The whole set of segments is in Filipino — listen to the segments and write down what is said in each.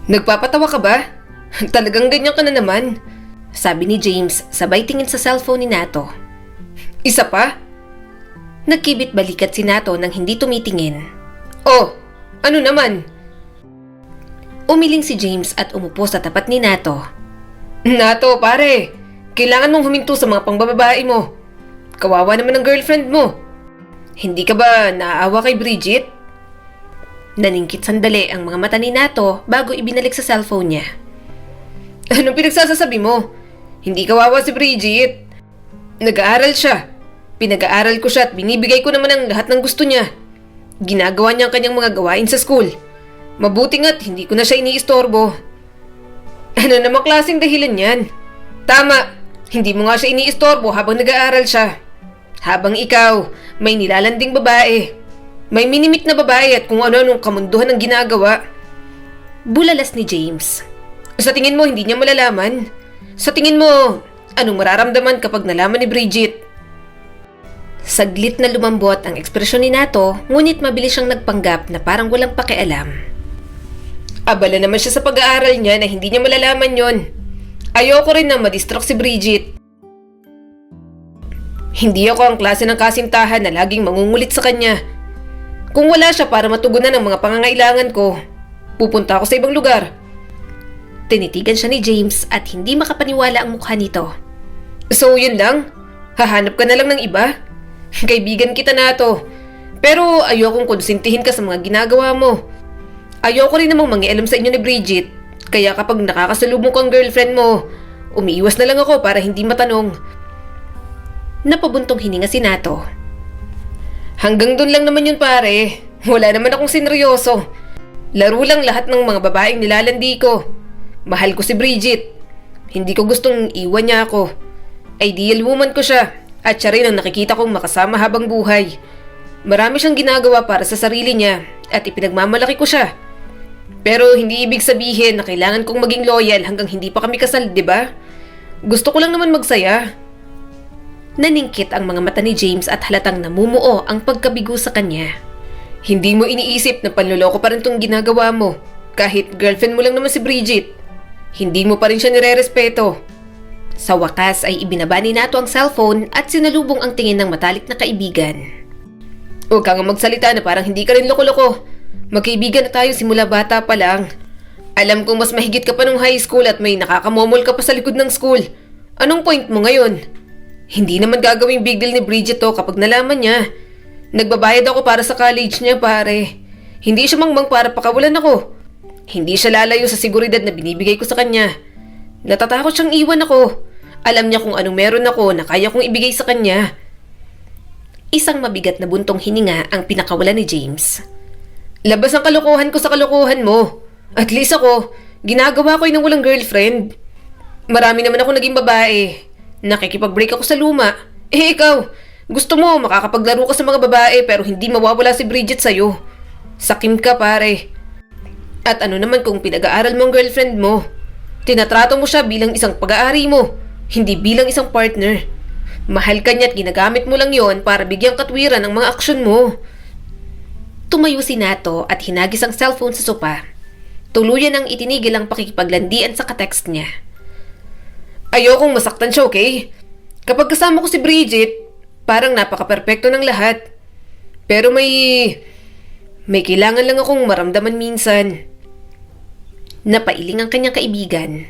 Nagpapatawa ka ba? Talagang ganyan ka na naman. Sabi ni James sabay tingin sa cellphone ni Nato. Isa pa? Nagkibit balikat si Nato nang hindi tumitingin. Oh, ano naman? Umiling si James at umupo sa tapat ni Nato. Nato, pare, kailangan mong huminto sa mga pangbababae mo. Kawawa naman ang girlfriend mo. Hindi ka ba naaawa kay Bridget? Naningkit sandali ang mga mata ni Nato bago ibinalik sa cellphone niya. Anong pinagsasasabi mo? Hindi kawawa si Bridget. Nag-aaral siya. Pinag-aaral ko siya at binibigay ko naman ang lahat ng gusto niya. Ginagawa niya ang kanyang mga gawain sa school. Mabuti nga't hindi ko na siya iniistorbo. Ano namang klaseng dahilan yan? Tama, hindi mo nga siya iniistorbo habang nag-aaral siya. Habang ikaw, may nilalanding babae. May minimit na babae at kung ano-anong kamunduhan ang ginagawa. Bulalas ni James. Sa tingin mo, hindi niya malalaman? Sa tingin mo, anong mararamdaman kapag nalaman ni Bridget? Saglit na lumambot ang ekspresyon ni Nato, ngunit mabilis siyang nagpanggap na parang walang pakialam. Abala naman siya sa pag-aaral niya na hindi niya malalaman yon. Ayoko rin na madistract si Bridget. Hindi ako ang klase ng kasintahan na laging mangungulit sa kanya. Kung wala siya para matugunan ang mga pangangailangan ko, pupunta ako sa ibang lugar. Tinitigan siya ni James at hindi makapaniwala ang mukha nito. So yun lang? Hahanap ka na lang ng iba? Kaibigan kita Nato. Pero ayokong konsintihin ka sa mga ginagawa mo. Ayoko rin namang mangialam sa inyo ni Bridget. Kaya kapag nakakasalubong kang girlfriend mo, umiiwas na lang ako para hindi matanong. Napabuntong hininga si Nato. Hanggang doon lang naman yun pare. Wala naman akong sineryoso. Laro lang lahat ng mga babaeng nilalandi ko. Mahal ko si Bridget. Hindi ko gustong iwan niya ako. Ideal woman ko siya. At siya rin ang nakikita kong makasama habang buhay. Marami siyang ginagawa para sa sarili niya at ipinagmamalaki ko siya. Pero hindi ibig sabihin na kailangan kong maging loyal hanggang hindi pa kami kasal, di ba? Gusto ko lang naman magsaya. Naningkit ang mga mata ni James at halatang namumuo ang pagkabigo sa kanya. Hindi mo iniisip na panloloko pa rin tong ginagawa mo. Kahit girlfriend mo lang naman si Bridget. Hindi mo pa rin siya nire-respeto. Sa wakas ay ibinaba ni Nato ang cellphone at sinalubong ang tingin ng matalik na kaibigan. Huwag kang magsalita na parang hindi ka rin loko-loko. Magkaibigan na tayo simula bata pa lang. Alam kong mas mahigit ka pa nung high school at may nakakamomol ka pa sa likod ng school. Anong point mo ngayon? Hindi naman gagawing big deal ni Bridget to kapag nalaman niya. Nagbabayad ako para sa college niya pare. Hindi siya mangmang para pakawalan ako. Hindi siya lalayo sa seguridad na binibigay ko sa kanya. Natatakot siyang iwan ako. Alam niya kung anong meron ako na kaya kong ibigay sa kanya. Isang mabigat na buntong hininga ang pinakawalan ni James. Labas ang kalokohan ko sa kalokohan mo. At least ako, ginagawa ko ng walang girlfriend. Marami naman ako naging babae. Nakikipag-break ako sa luma. Eh ikaw, gusto mo makakapaglaro ka sa mga babae pero hindi mawawala si Bridget sa'yo. Sakim ka pare. At ano naman kung pinag-aaral mo ang girlfriend mo? Tinatrato mo siya bilang isang pag-aari mo. Hindi bilang isang partner. Mahal ka niya at ginagamit mo lang yon para bigyang katwiran ang mga aksyon mo. Tumayo si Nato at hinagis ang cellphone sa sopa. Tuluyan ang itinigil ang pakikipaglandian sa katext niya. Ayokong masaktan siya, okay? Kapag kasama ko si Bridget, parang napaka-perpekto ng lahat. Pero may kailangan lang akong maramdaman minsan. Napailing ang kanyang kaibigan.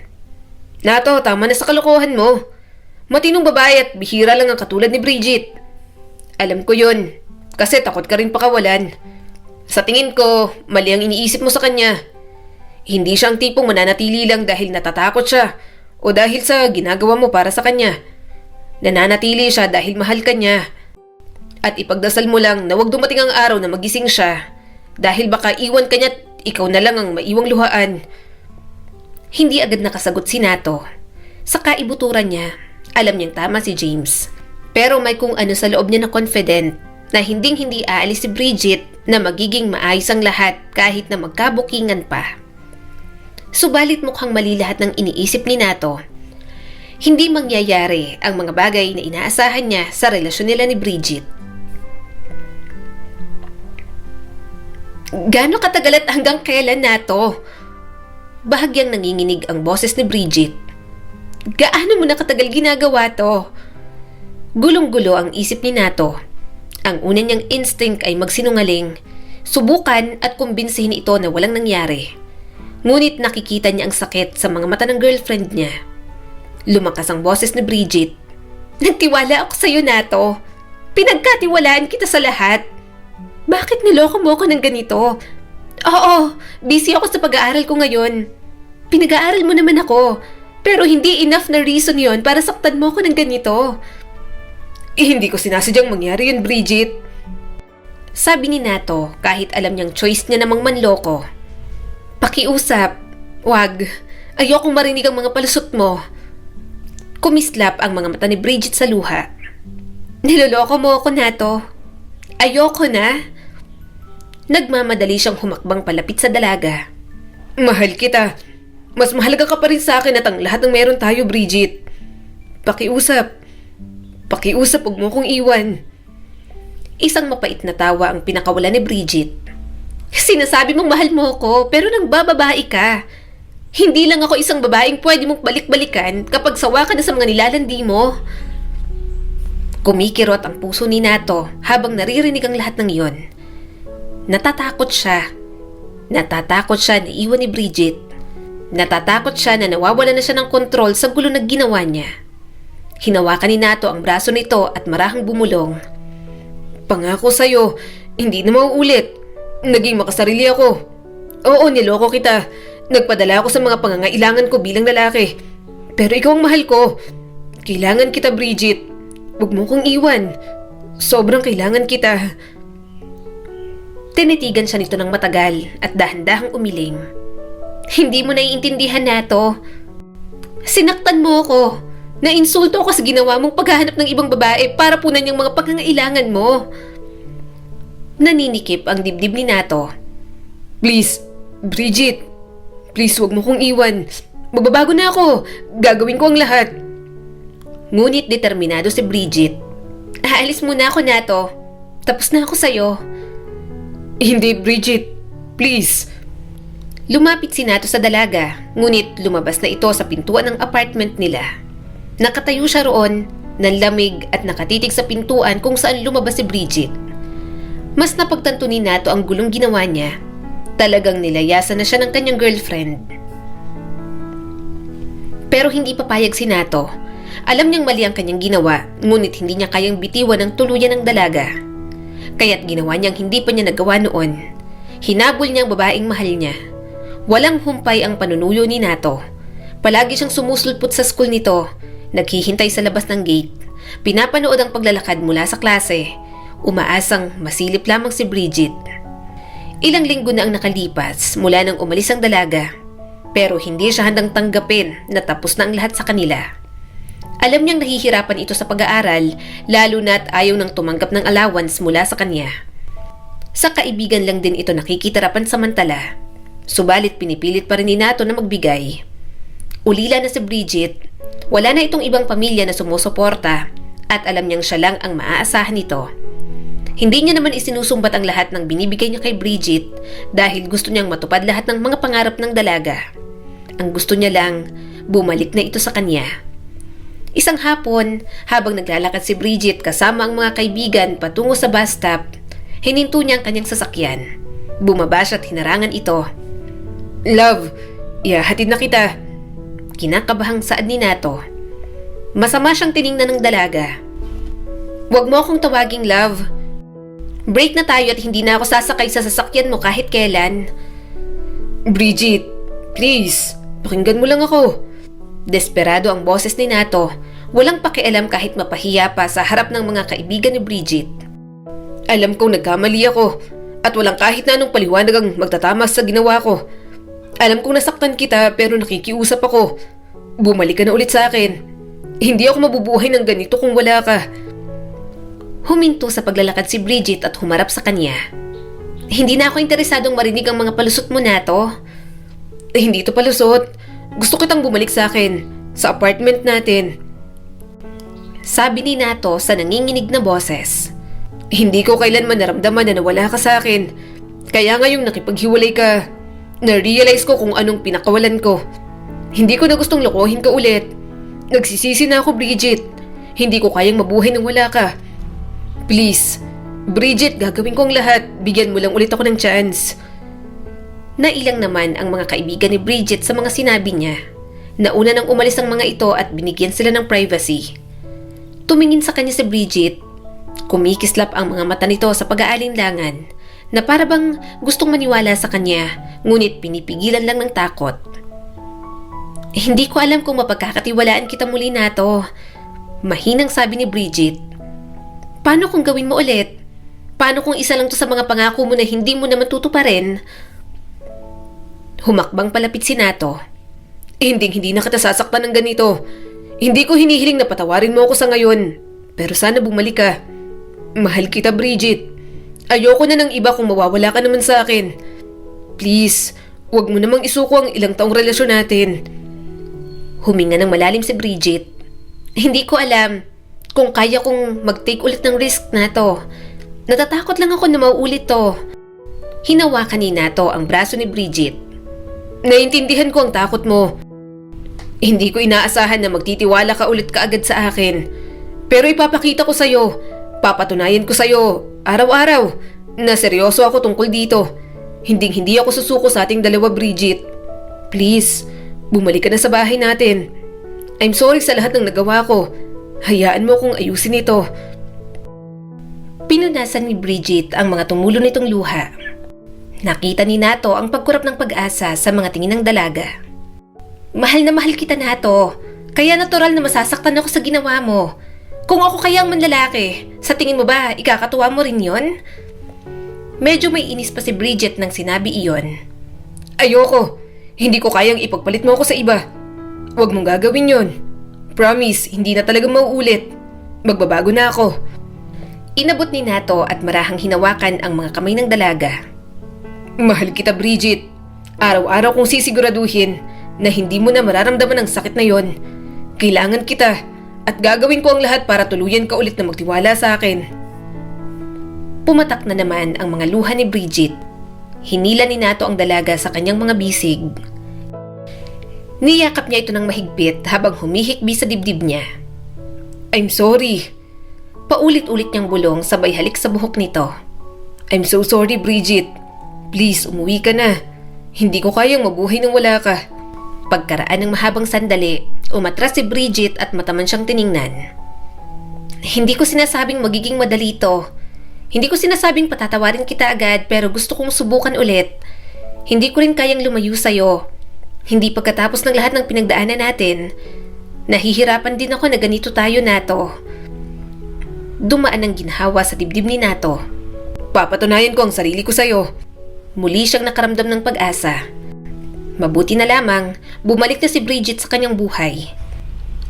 Nato, tama na sa kalokohan mo. Matinong babae at bihira lang ang katulad ni Bridget. Alam ko yun, kasi takot ka rin pakawalan. Sa tingin ko, mali ang iniisip mo sa kanya. Hindi siya ang tipong mananatili lang dahil natatakot siya o dahil sa ginagawa mo para sa kanya. Nananatili siya dahil mahal ka niya. At ipagdasal mo lang na huwag dumating ang araw na magising siya dahil baka iwan ka niya at ikaw na lang ang maiwang luhaan. Hindi agad nakasagot si Nato. Sa kaibuturan niya, alam niyang tama si James. Pero may kung ano sa loob niya na confident na hinding-hindi aalis si Bridget na magiging maayos ang lahat kahit na magkabukingan pa. Subalit mukhang mali lahat ng iniisip ni Nato. Hindi mangyayari ang mga bagay na inaasahan niya sa relasyon nila ni Bridget. Gaano katagal at hanggang kailan, Nato? Bahagyang nanginginig ang boses ni Bridget. Gaano mo na katagal ginagawa to? Gulong-gulo ang isip ni Nato. Ang una niyang instinct ay magsinungaling, subukan at kumbinsihin ito na walang nangyari. Ngunit nakikita niya ang sakit sa mga mata ng girlfriend niya. Lumakas ang boses ni Bridget. Nagtiwala ako sa'yo, Nato. Pinagkatiwalaan kita sa lahat. Bakit niloko mo ako ng ganito? Oo, busy ako sa pag-aaral ko ngayon. Pinag-aaral mo naman ako, pero hindi enough na reason yon para saktan mo ako ng ganito. Hindi ko sinasadyang mangyari yun, Bridget. Sabi ni Nato kahit alam niyang choice niya namang manloko. Pakiusap, wag. Ayokong marinig ang mga palusot mo. Kumislap ang mga mata ni Bridget sa luha. Niloloko mo ako, Nato. Ayoko na. Nagmamadali siyang humakbang palapit sa dalaga. Mahal kita. Mas mahalaga ka pa rin sa akin at ang lahat ng meron tayo, Bridget. Pakiusap. Pakiusap, huwag mo kong iwan. Isang mapait na tawa ang pinakawala ni Bridget. Sinasabi mong mahal mo ako, pero nang bababae ka. Hindi lang ako isang babaeng pwede mong balik-balikan kapag sawa ka na sa mga nilalandi mo. Kumikirot ang puso ni Nato habang naririnig ang lahat ng iyon. Natatakot siya. Natatakot siya na iwan ni Bridget. Natatakot siya na nawawala na siya ng kontrol sa gulo na ginawa niya. Hinawakan ni Nato ang braso nito at marahang bumulong. Pangako sa'yo, hindi na mauulit. Naging makasarili ako. Oo, niloko kita. Nagpadala ako sa mga pangangailangan ko bilang lalaki. Pero ikaw ang mahal ko. Kailangan kita, Bridget. Huwag mo kong iwan. Sobrang kailangan kita. Tinitigan siya nito ng matagal at dahan-dahang umiling. Hindi mo naiintindihan, Nato. Sinaktan mo ako. Nainsulto ako sa ginawa mong paghahanap ng ibang babae para punan yung mga pangangailangan mo. Naninikip ang dibdib ni Nato. Please, Bridget. Please, huwag mo kong iwan. Magbabago na ako. Gagawin ko ang lahat. Ngunit determinado si Bridget. Aalis muna ako, Nato. Tapos na ako sa'yo. Hindi, Bridget. Please. Lumapit si Nato sa dalaga, ngunit lumabas na ito sa pintuan ng apartment nila. Nakatayo siya roon, nanlamig at nakatitig sa pintuan kung saan lumabas si Bridget. Mas napagtanto ni Nato ang gulong ginawa niya. Talagang nilayasan na siya ng kanyang girlfriend. Pero hindi papayag si Nato. Alam niyang mali ang kanyang ginawa, ngunit hindi niya kayang bitiwan ng tuluyan ng dalaga. Kaya't ginawa niyang hindi pa niya nagawa noon. Hinabol niya ang babaeng mahal niya. Walang humpay ang panunuyo ni Nato. Palagi siyang sumusulpot sa school nito, naghihintay sa labas ng gate, pinapanood ang paglalakad mula sa klase, umaasang masilip lamang si Bridget. Ilang linggo na ang nakalipas mula nang umalis ang dalaga, pero hindi siya handang tanggapin na tapos na ang lahat sa kanila. Alam niyang nahihirapan ito sa pag-aaral, lalo na't ayaw nang tumanggap ng allowance mula sa kanya. Sa kaibigan lang din ito nakikitarapan samantala, subalit pinipilit pa rin ni Nato na magbigay. Ulila na si Bridget, wala na itong ibang pamilya na sumusuporta at alam niyang siya lang ang maaasahan nito. Hindi niya naman isinusumbat ang lahat ng binibigay niya kay Bridget dahil gusto niyang matupad lahat ng mga pangarap ng dalaga. Ang gusto niya lang, bumalik na ito sa kanya. Isang hapon, habang naglalakad si Bridget kasama ang mga kaibigan patungo sa bus stop, hininto niya ang kanyang sasakyan. Bumaba siya at hinarangan ito. Love, ihahatid na kita. Kinakabahang saad ni Nato. Masama siyang tiningnan ng dalaga. Huwag mo akong tawaging love. Break na tayo at hindi na ako sasakay sa sasakyan mo kahit kailan. Bridget, please, pakinggan mo lang ako. Desperado ang boses ni Nato, walang pakialam kahit mapahiya pa sa harap ng mga kaibigan ni Bridget. Alam kong nagkamali ako at walang kahit na anong paliwanag ang magtatamas sa ginawa ko. Alam kong nasaktan kita pero nakikiusap ako. Bumalik ka na ulit sa akin. Hindi ako mabubuhay ng ganito kung wala ka. Huminto sa paglalakad si Bridget at humarap sa kanya. Hindi na ako interesadong marinig ang mga palusot mo, Nato. Hindi to palusot. Gusto kitang bumalik sa akin, sa apartment natin. Sabi ni Nato sa nanginginig na boses. Hindi ko kailanman naramdaman na nawala ka sa akin. Kaya ngayong nakipaghiwalay ka, Na-realize ko kung anong pinakawalan ko. Hindi ko na gustong lokohin ka ulit. Nagsisisi na ako, Bridget. Hindi ko kayang mabuhay nang wala ka. Please, Bridget, gagawin ko ang lahat. Bigyan mo lang ulit ako ng chance. Nailang naman ang mga kaibigan ni Bridget sa mga sinabi niya. Nauna nang umalis ang mga ito at binigyan sila ng privacy. Tumingin sa kanya si Bridget. Kumikislap ang mga mata nito sa pag-aalinlangan na para bang gustong maniwala sa kanya, ngunit pinipigilan lang ng takot. Hindi ko alam kung mapagkakatiwalaan kita muli nato. Mahinang sabi ni Bridget. Paano kung gawin mo ulit? Paano kung isa lang to sa mga pangako mo na hindi mo naman tutuparin? Humakbang palapit si Nato. Hindi na kita sasaktan ng ganito. Hindi ko hinihiling na patawarin mo ako sa ngayon. Pero sana bumalik ka. Mahal kita, Bridget. Ayoko na ng iba kung mawawala ka naman sa akin. Please, wag mo namang isuko ang ilang taong relasyon natin. Huminga ng malalim si Bridget. Hindi ko alam kung kaya kong mag-take ulit ng risk na to. Natatakot lang ako na mauulit to. Hinawakan ni Nato ang braso ni Bridget. Naiintindihan ko ang takot mo. Hindi ko inaasahan na magtitiwala ka ulit kaagad sa akin. Pero ipapakita ko sa'yo, papatunayan ko sa'yo, araw-araw, na seryoso ako tungkol dito. Hindi ako susuko sa ating dalawa, Bridget. Please, bumalik ka na sa bahay natin. I'm sorry sa lahat ng nagawa ko. Hayaan mo kong ayusin ito. Pinunasan ni Bridget ang mga tumulo nitong luha. Nakita ni Nato ang pagkurap ng pag-asa sa mga tingin ng dalaga. Mahal na mahal kita, Nato. Kaya natural na masasaktan ako sa ginawa mo. Kung ako kaya ang manlalaki, sa tingin mo ba ikakatuwa mo rin yon? Medyo may inis pa si Bridget nang sinabi iyon. Ayoko. Hindi ko kayang ipagpalit mo ako sa iba. Huwag mong gagawin yon. Promise, hindi na talaga mauulit. Magbabago na ako. Inabot ni Nato at marahang hinawakan ang mga kamay ng dalaga. Mahal kita, Bridget. Araw-araw kong sisiguraduhin na hindi mo na mararamdaman ang sakit na yon. Kailangan kita at gagawin ko ang lahat para tuluyan ka ulit na magtiwala sa akin. Pumatak na naman ang mga luha ni Bridget. Hinila ni Nato ang dalaga sa kanyang mga bisig. Niyakap niya ito ng mahigpit habang humihikbi sa dibdib niya. I'm sorry. Paulit-ulit niyang bulong sabay halik sa buhok nito. I'm so sorry, Bridget. Please, umuwi ka na. Hindi ko kayang mabuhay nang wala ka. Pagkaraan ng mahabang sandali, umatras si Bridget at mataman siyang tiningnan. Hindi ko sinasabing magiging madali ito. Hindi ko sinasabing patatawarin kita agad pero gusto kong subukan ulit. Hindi ko rin kayang lumayo sa'yo. Hindi pagkatapos ng lahat ng pinagdaanan natin. Nahihirapan din ako na ganito tayo, Nato. Dumaan ang ginhawa sa dibdib ni Nato. Papatunayan ko ang sarili ko sa'yo. Muli siyang nakaramdam ng pag-asa. Mabuti na lamang, bumalik na si Bridget sa kanyang buhay.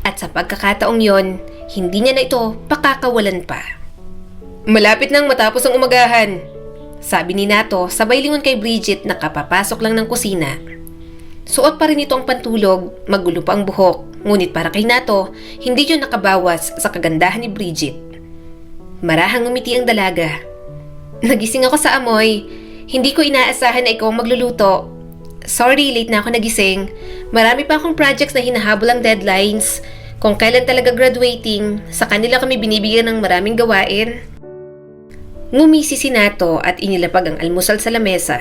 At sa pagkakataong yon, hindi niya na ito pakakawalan pa. Malapit nang matapos ang umagahan, sabi ni Nato sabay lingon kay Bridget na kapapasok lang ng kusina. Suot pa rin ito ang pantulog, magulo pa ang buhok, ngunit para kay Nato, hindi yun nakabawas sa kagandahan ni Bridget. Marahang umiti ang dalaga. Nagising ako sa amoy. Hindi ko inaasahan na ikaw ang magluluto. Sorry, late na ako nagising. Marami pa akong projects na hinahabol ang deadlines. Kung kailan talaga graduating, sa kanila kami binibigyan ng maraming gawain. Ngumisi si Nato at inilapag ang almusal sa lamesa.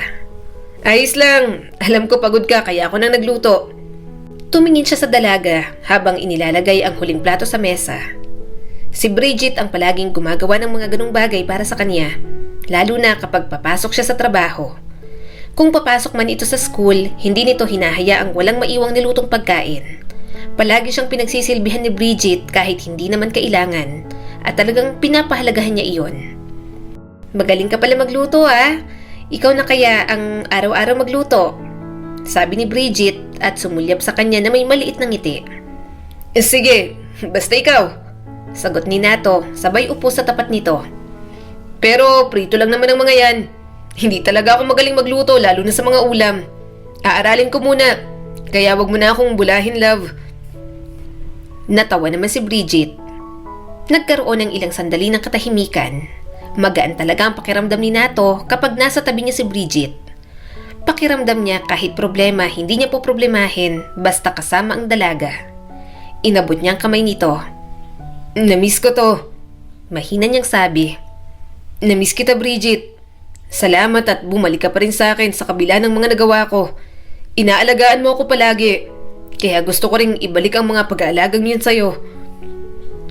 Ayos lang. Alam ko pagod ka kaya ako nang nagluto. Tumingin siya sa dalaga habang inilalagay ang huling plato sa mesa. Si Bridget ang palaging gumagawa ng mga ganong bagay para sa kanya, lalo na kapag papasok siya sa trabaho. Kung papasok man ito sa school, hindi nito hinahayaang walang maiwang nilutong pagkain. Palagi siyang pinagsisilbihan ni Bridget kahit hindi naman kailangan at talagang pinapahalagahan niya iyon. Magaling ka pala magluto ah. Ikaw na kaya ang araw-araw magluto? Sabi ni Bridget at sumulyap sa kanya na may maliit na ngiti. Sige, basta ikaw. Sagot ni Nato sabay upo sa tapat nito. Pero prito lang naman ang mga yan. Hindi talaga ako magaling magluto lalo na sa mga ulam. Aaralin ko muna. Kaya wag mo na akong bulahin, love. Natawa naman si Bridget. Nagkaroon ng ilang sandali ng katahimikan. Magaan talaga ang pakiramdam ni Nato kapag nasa tabi niya si Bridget. Pakiramdam niya kahit problema hindi niya po problemahin basta kasama ang dalaga. Inabot niya ang kamay nito. "Namiss ko to," mahina niyang sabi. "Namiss kita, Bridget. Salamat at bumalik ka pa rin sa akin sa kabila ng mga nagawa ko. Inaalagaan mo ako palagi. Kaya gusto ko ring ibalik ang mga pag-aalagang yun sa'yo."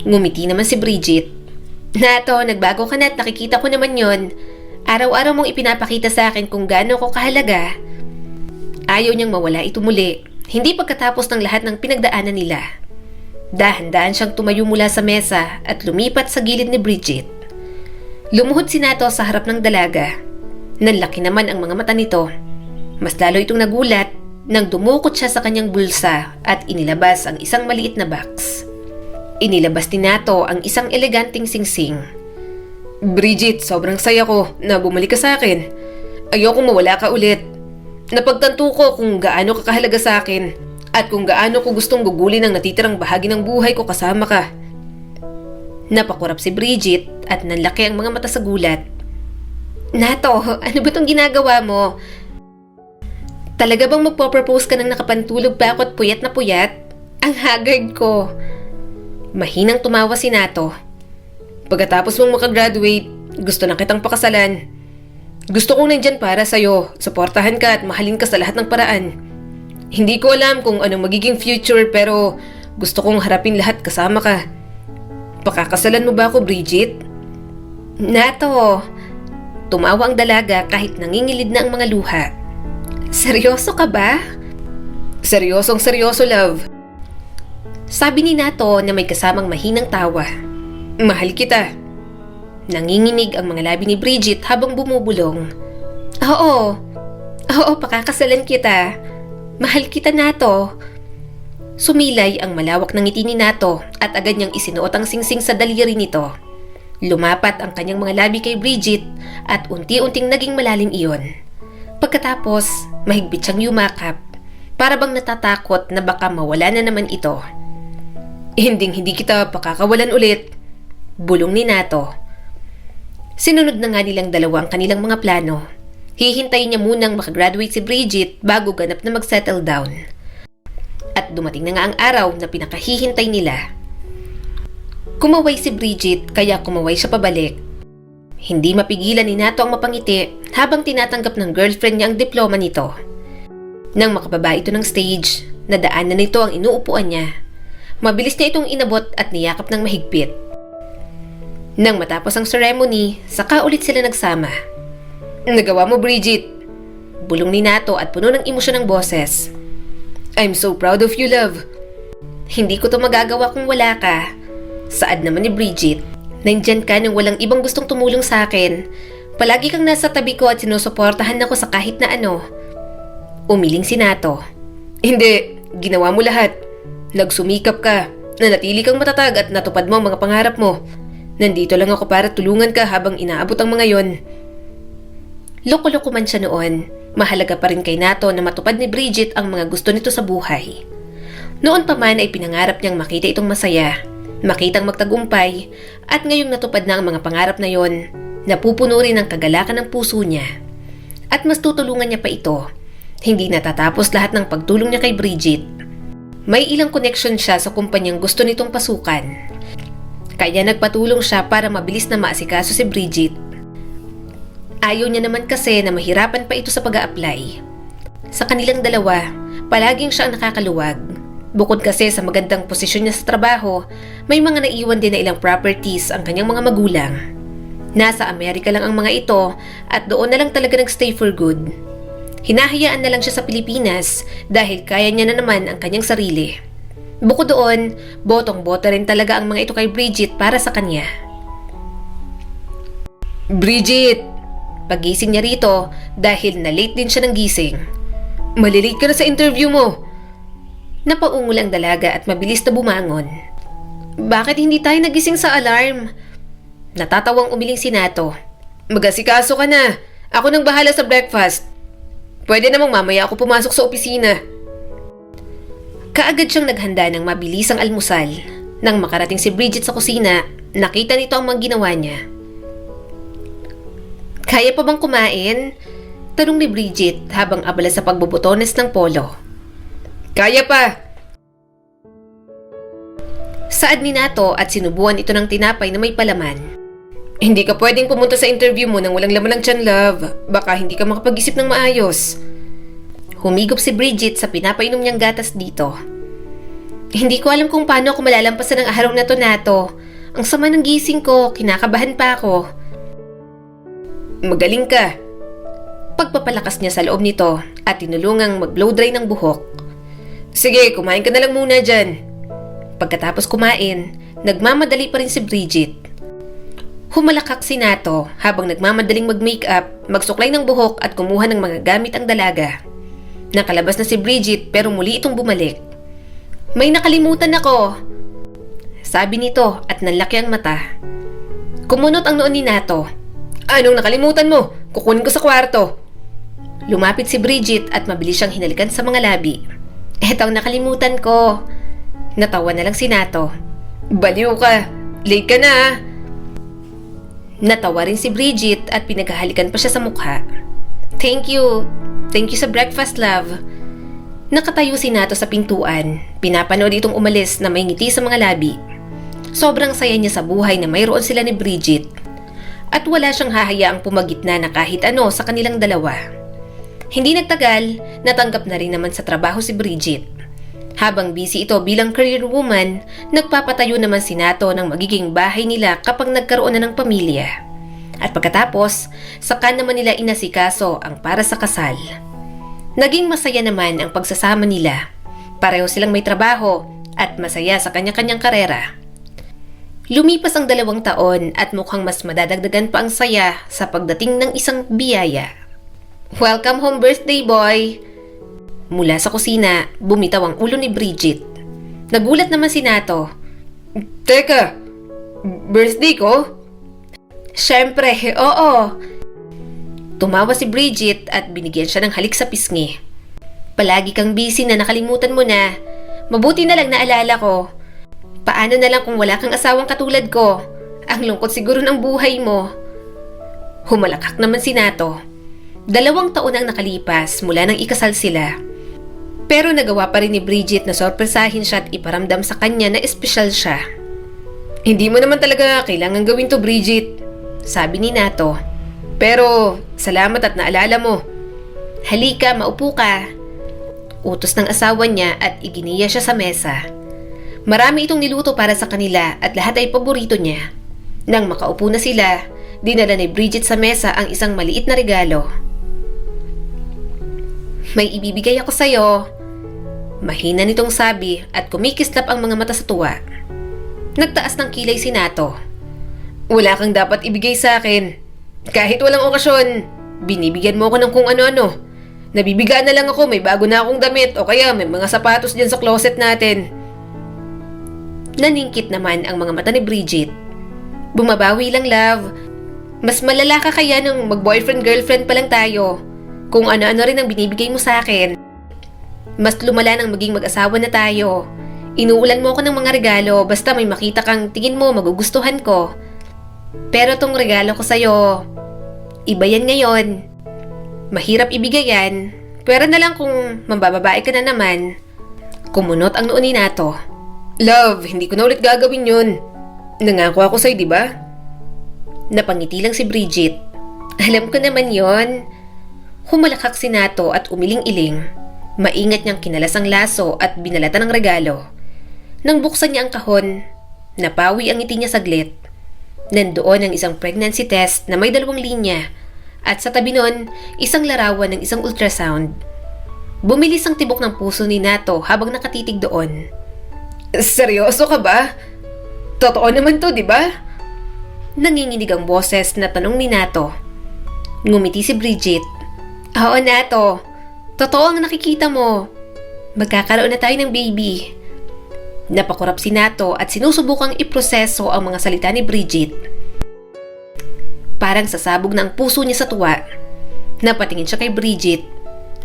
Ngumiti naman si Bridget. "Nato, nagbago ka na at nakikita ko naman yon. Araw-araw mong ipinapakita sa akin kung gaano ko kahalaga." Ayaw niyang mawala ito muli, hindi pagkatapos ng lahat ng pinagdaanan nila. Dahan-dahan siyang tumayo mula sa mesa at lumipat sa gilid ni Bridget. Lumuhod si Nato sa harap ng dalaga. Nanlaki naman ang mga mata nito. Mas lalo itong nagulat nang dumukot siya sa kanyang bulsa at inilabas ang isang maliit na box. Inilabas ni Nato ang isang eleganteng singsing. "Bridget, sobrang saya ko na bumalik ka sa akin. Ayokong mawala ka ulit. Napagtanto ko kung gaano ka kahalaga sa akin at kung gaano ko gustong gugulin ang natitirang bahagi ng buhay ko kasama ka." Napakurap si Bridget at nanlaki ang mga mata sa gulat. "Nato, ano ba itong ginagawa mo? Talaga bang magpo-propose ka nang nakapantulog pa ako at puyat na puyat? Ang haggard ko." Mahinang tumawa si Nato. "Pagkatapos mong makagraduate, gusto na kitang pakasalan. Gusto kong nandyan para sa'yo, suportahan ka at mahalin ka sa lahat ng paraan. Hindi ko alam kung anong magiging future pero gusto kong harapin lahat kasama ka. Pakakasalan mo ba ako, Bridget?" "Nato," tumawa ang dalaga kahit nangingilid na ang mga luha. "Seryoso ka ba?" "Seryosong seryoso, love." Sabi ni Nato na may kasamang mahinang tawa. "Mahal kita." Nanginginig ang mga labi ni Bridget habang bumubulong. Oo, pakakasalan kita. Mahal kita, Nato." Sumilay ang malawak ng ngiti ni Nato at agad niyang isinuot ang singsing sa daliri nito. Lumapat ang kanyang mga labi kay Bridget at unti-unting naging malalim iyon. Pagkatapos, mahigpit siyang yumakap, para bang natatakot na baka mawala na naman ito. Hindi kita pakakawalan ulit," bulong ni Nato. Sinunod na nga nilang dalawa ang kanilang mga plano. Hihintayin niya munang makagraduate si Bridget bago ganap na mag-settle down. At dumating na nga ang araw na pinakahihintay nila. Kumaway si Bridget kaya kumaway siya pabalik. Hindi mapigilan ni Nato ang mapangiti habang tinatanggap ng girlfriend niya ang diploma nito. Nang makababa ito ng stage, nadaan na nito ang inuupuan niya. Mabilis niya itong inabot at niyakap ng mahigpit. Nang matapos ang ceremony, saka ulit sila nagsama. "Nagawa mo, Bridget," bulong ni Nato at puno ng emosyon ng boses. "I'm so proud of you, love." "Hindi ko to magagawa kung wala ka." Saad naman ni Bridget. "Nandyan ka nang walang ibang gustong tumulong sa akin. Palagi kang nasa tabi ko at sinusuportahan ako sa kahit na ano." Umiling si Nato. "Hindi, ginawa mo lahat. Nagsumikap ka, nanatili kang matatag at natupad mo ang mga pangarap mo. Nandito lang ako para tulungan ka habang inaabot ang mga yon." Loko-loko man siya noon, mahalaga pa rin kay Nato na matupad ni Bridget ang mga gusto nito sa buhay. Noon pa man ay pinangarap niyang makita itong masaya, makitang magtagumpay, at ngayong natupad na ang mga pangarap na yon, napupuno rin ang kagalakan ng puso niya. At mas tutulungan niya pa ito. Hindi natatapos lahat ng pagtulong niya kay Bridget. May ilang connection siya sa kumpanyang gusto nitong pasukan. Kaya nagpatulong siya para mabilis na maasikaso si Bridget. Ayaw niya naman kasi na mahirapan pa ito sa pag-a-apply. Sa kanilang dalawa, palaging siya ang nakakaluwag. Bukod kasi sa magandang posisyon niya sa trabaho, may mga naiwan din na ilang properties ang kanyang mga magulang. Nasa Amerika lang ang mga ito at doon na lang talaga nagstay for good. Hinahayaan na lang siya sa Pilipinas dahil kaya niya na naman ang kanyang sarili. Bukod doon, botong-boto rin talaga ang mga ito kay Bridget para sa kanya. "Bridget!" Pagising niya rito dahil na-late din siya ng gising. "Malilate ka na sa interview mo." Napaungol ang dalaga at mabilis na bumangon. "Bakit hindi tayo nagising sa alarm?" Natatawang umiling si Nato. "Mag-asikaso ka na. Ako nang bahala sa breakfast. Pwede namang mamaya ako pumasok sa opisina." Kaagad siyang naghanda ng mabilisang almusal. Nang makarating si Bridget sa kusina, nakita nito ang mga ginawa niya. "Kaya pa bang kumain? Tanong ni Bridget habang abala sa pagbubutones ng polo. Kaya pa! Saad ni Nato at sinubuan ito ng tinapay na may palaman. Hindi ka pwedeng pumunta sa interview mo nang walang laman ng tiyan, love. Baka hindi ka makapag-isip ng maayos. Humigop si Bridget sa pinapainom niyang gatas dito. Hindi ko alam kung paano ako malalampasan ng araw na to, Nato. Ang sama ng gising ko, kinakabahan pa ako. Magaling ka. Pagpapalakas niya sa loob nito at tinulungang mag-blow dry ng buhok. Sige, kumain ka na lang muna dyan. Pagkatapos kumain, nagmamadali pa rin si Bridget. Humalakak si Nato habang nagmamadaling mag-makeup, magsuklay ng buhok at kumuha ng mga gamit ang dalaga. Nakalabas na si Bridget pero muli itong bumalik. May nakalimutan ako, sabi nito at nanlaki ang mata. Kumunot ang noon ni Nato. Anong nakalimutan mo? Kukunin ko sa kwarto. Lumapit si Bridget at mabilis siyang hinalikan sa mga labi. Eto ang nakalimutan ko. Natawa na lang si Nato. Baliw ka. Late ka na ah. Natawa rin si Bridget at pinaghahalikan pa siya sa mukha. Thank you. Thank you sa breakfast, love. Nakatayo si Nato sa pintuan. Pinapanood itong umalis na may ngiti sa mga labi. Sobrang saya niya sa buhay na mayroon sila ni Bridget. At wala siyang hahayaang pumagitna na kahit ano sa kanilang dalawa. Hindi nagtagal, natanggap na rin naman sa trabaho si Bridget. Habang busy ito bilang career woman, nagpapatayo naman si Nato ng magiging bahay nila kapag nagkaroon na ng pamilya. At pagkatapos, saka naman nila inasikaso ang para sa kasal. Naging masaya naman ang pagsasama nila. Pareho silang may trabaho at masaya sa kanya-kanyang karera. Lumipas ang 2 taon at mukhang mas madadagdagan pa ang saya sa pagdating ng isang biyaya. Welcome home, birthday boy! Mula sa kusina, bumitaw ang ulo ni Bridget. Nagulat naman si Nato. Teka, birthday ko? Siyempre, oo. Tumawa si Bridget at binigyan siya ng halik sa pisngi. Palagi kang busy na nakalimutan mo na. Mabuti na lang naalala ko. Paano na lang kung wala kang asawang katulad ko? Ang lungkot siguro ng buhay mo. Humalakak naman si Nato. 2 taon ang nakalipas mula nang ikasal sila. Pero nagawa pa rin ni Bridget na sorpresahin siya at iparamdam sa kanya na espesyal siya. Hindi mo naman talaga kailangan gawin to, Bridget, sabi ni Nato. Pero salamat at naalala mo. Halika, maupo ka. Utos ng asawa niya at iginiya siya sa mesa. Marami itong niluto para sa kanila at lahat ay paborito niya. Nang makaupo na sila, dinala ni Bridget sa mesa ang isang maliit na regalo. May ibibigay ako sa'yo. Mahina nitong sabi at kumikislap ang mga mata sa tuwa. Nagtaas ng kilay si Nato. Wala kang dapat ibigay sa akin. Kahit walang okasyon, binibigyan mo ako ng kung ano-ano. Nabibigaan na lang ako, may bago na akong damit o kaya may mga sapatos dyan sa closet natin. Naningkit naman ang mga mata ni Bridget. Bumabawi lang, love. Mas malala ka kaya nung mag-boyfriend-girlfriend pa lang tayo. Kung ano-ano rin ang binibigay mo sa akin. Mas lumala nang maging mag-asawa na tayo. Inuulan mo ako ng mga regalo basta may makita kang tingin mo magugustuhan ko. Pero tong regalo ko sa'yo, iba yan ngayon. Mahirap ibigay yan, pero na lang kung mambababae ka na naman. Kumunot ang noo ni Nato. Love, hindi ko na ulit gagawin yun. Nangako ako sa'yo, di ba? Napangiti lang si Bridget. Alam ko naman yon. Humalakak si Nato at umiling-iling. Maingat niyang kinalas ang laso at binalatan ng regalo. Nang buksan niya ang kahon, napawi ang ngiti niya saglit. Nandoon ang isang pregnancy test na may 2 linya at sa tabi nun, isang larawan ng isang ultrasound. Bumilis ang tibok ng puso ni Nato habang nakatitig doon. Seryoso ka ba? Totoo naman to, di ba? Nanginginig ang boses na tanong ni Nato. Ngumiti si Bridget. Oo, Nato. Totoo ang nakikita mo. Magkakaroon na tayo ng baby. Napakurap si Nato at sinusubukang iproseso ang mga salita ni Bridget. Parang sasabog na ang puso niya sa tuwa. Napatingin siya kay Bridget.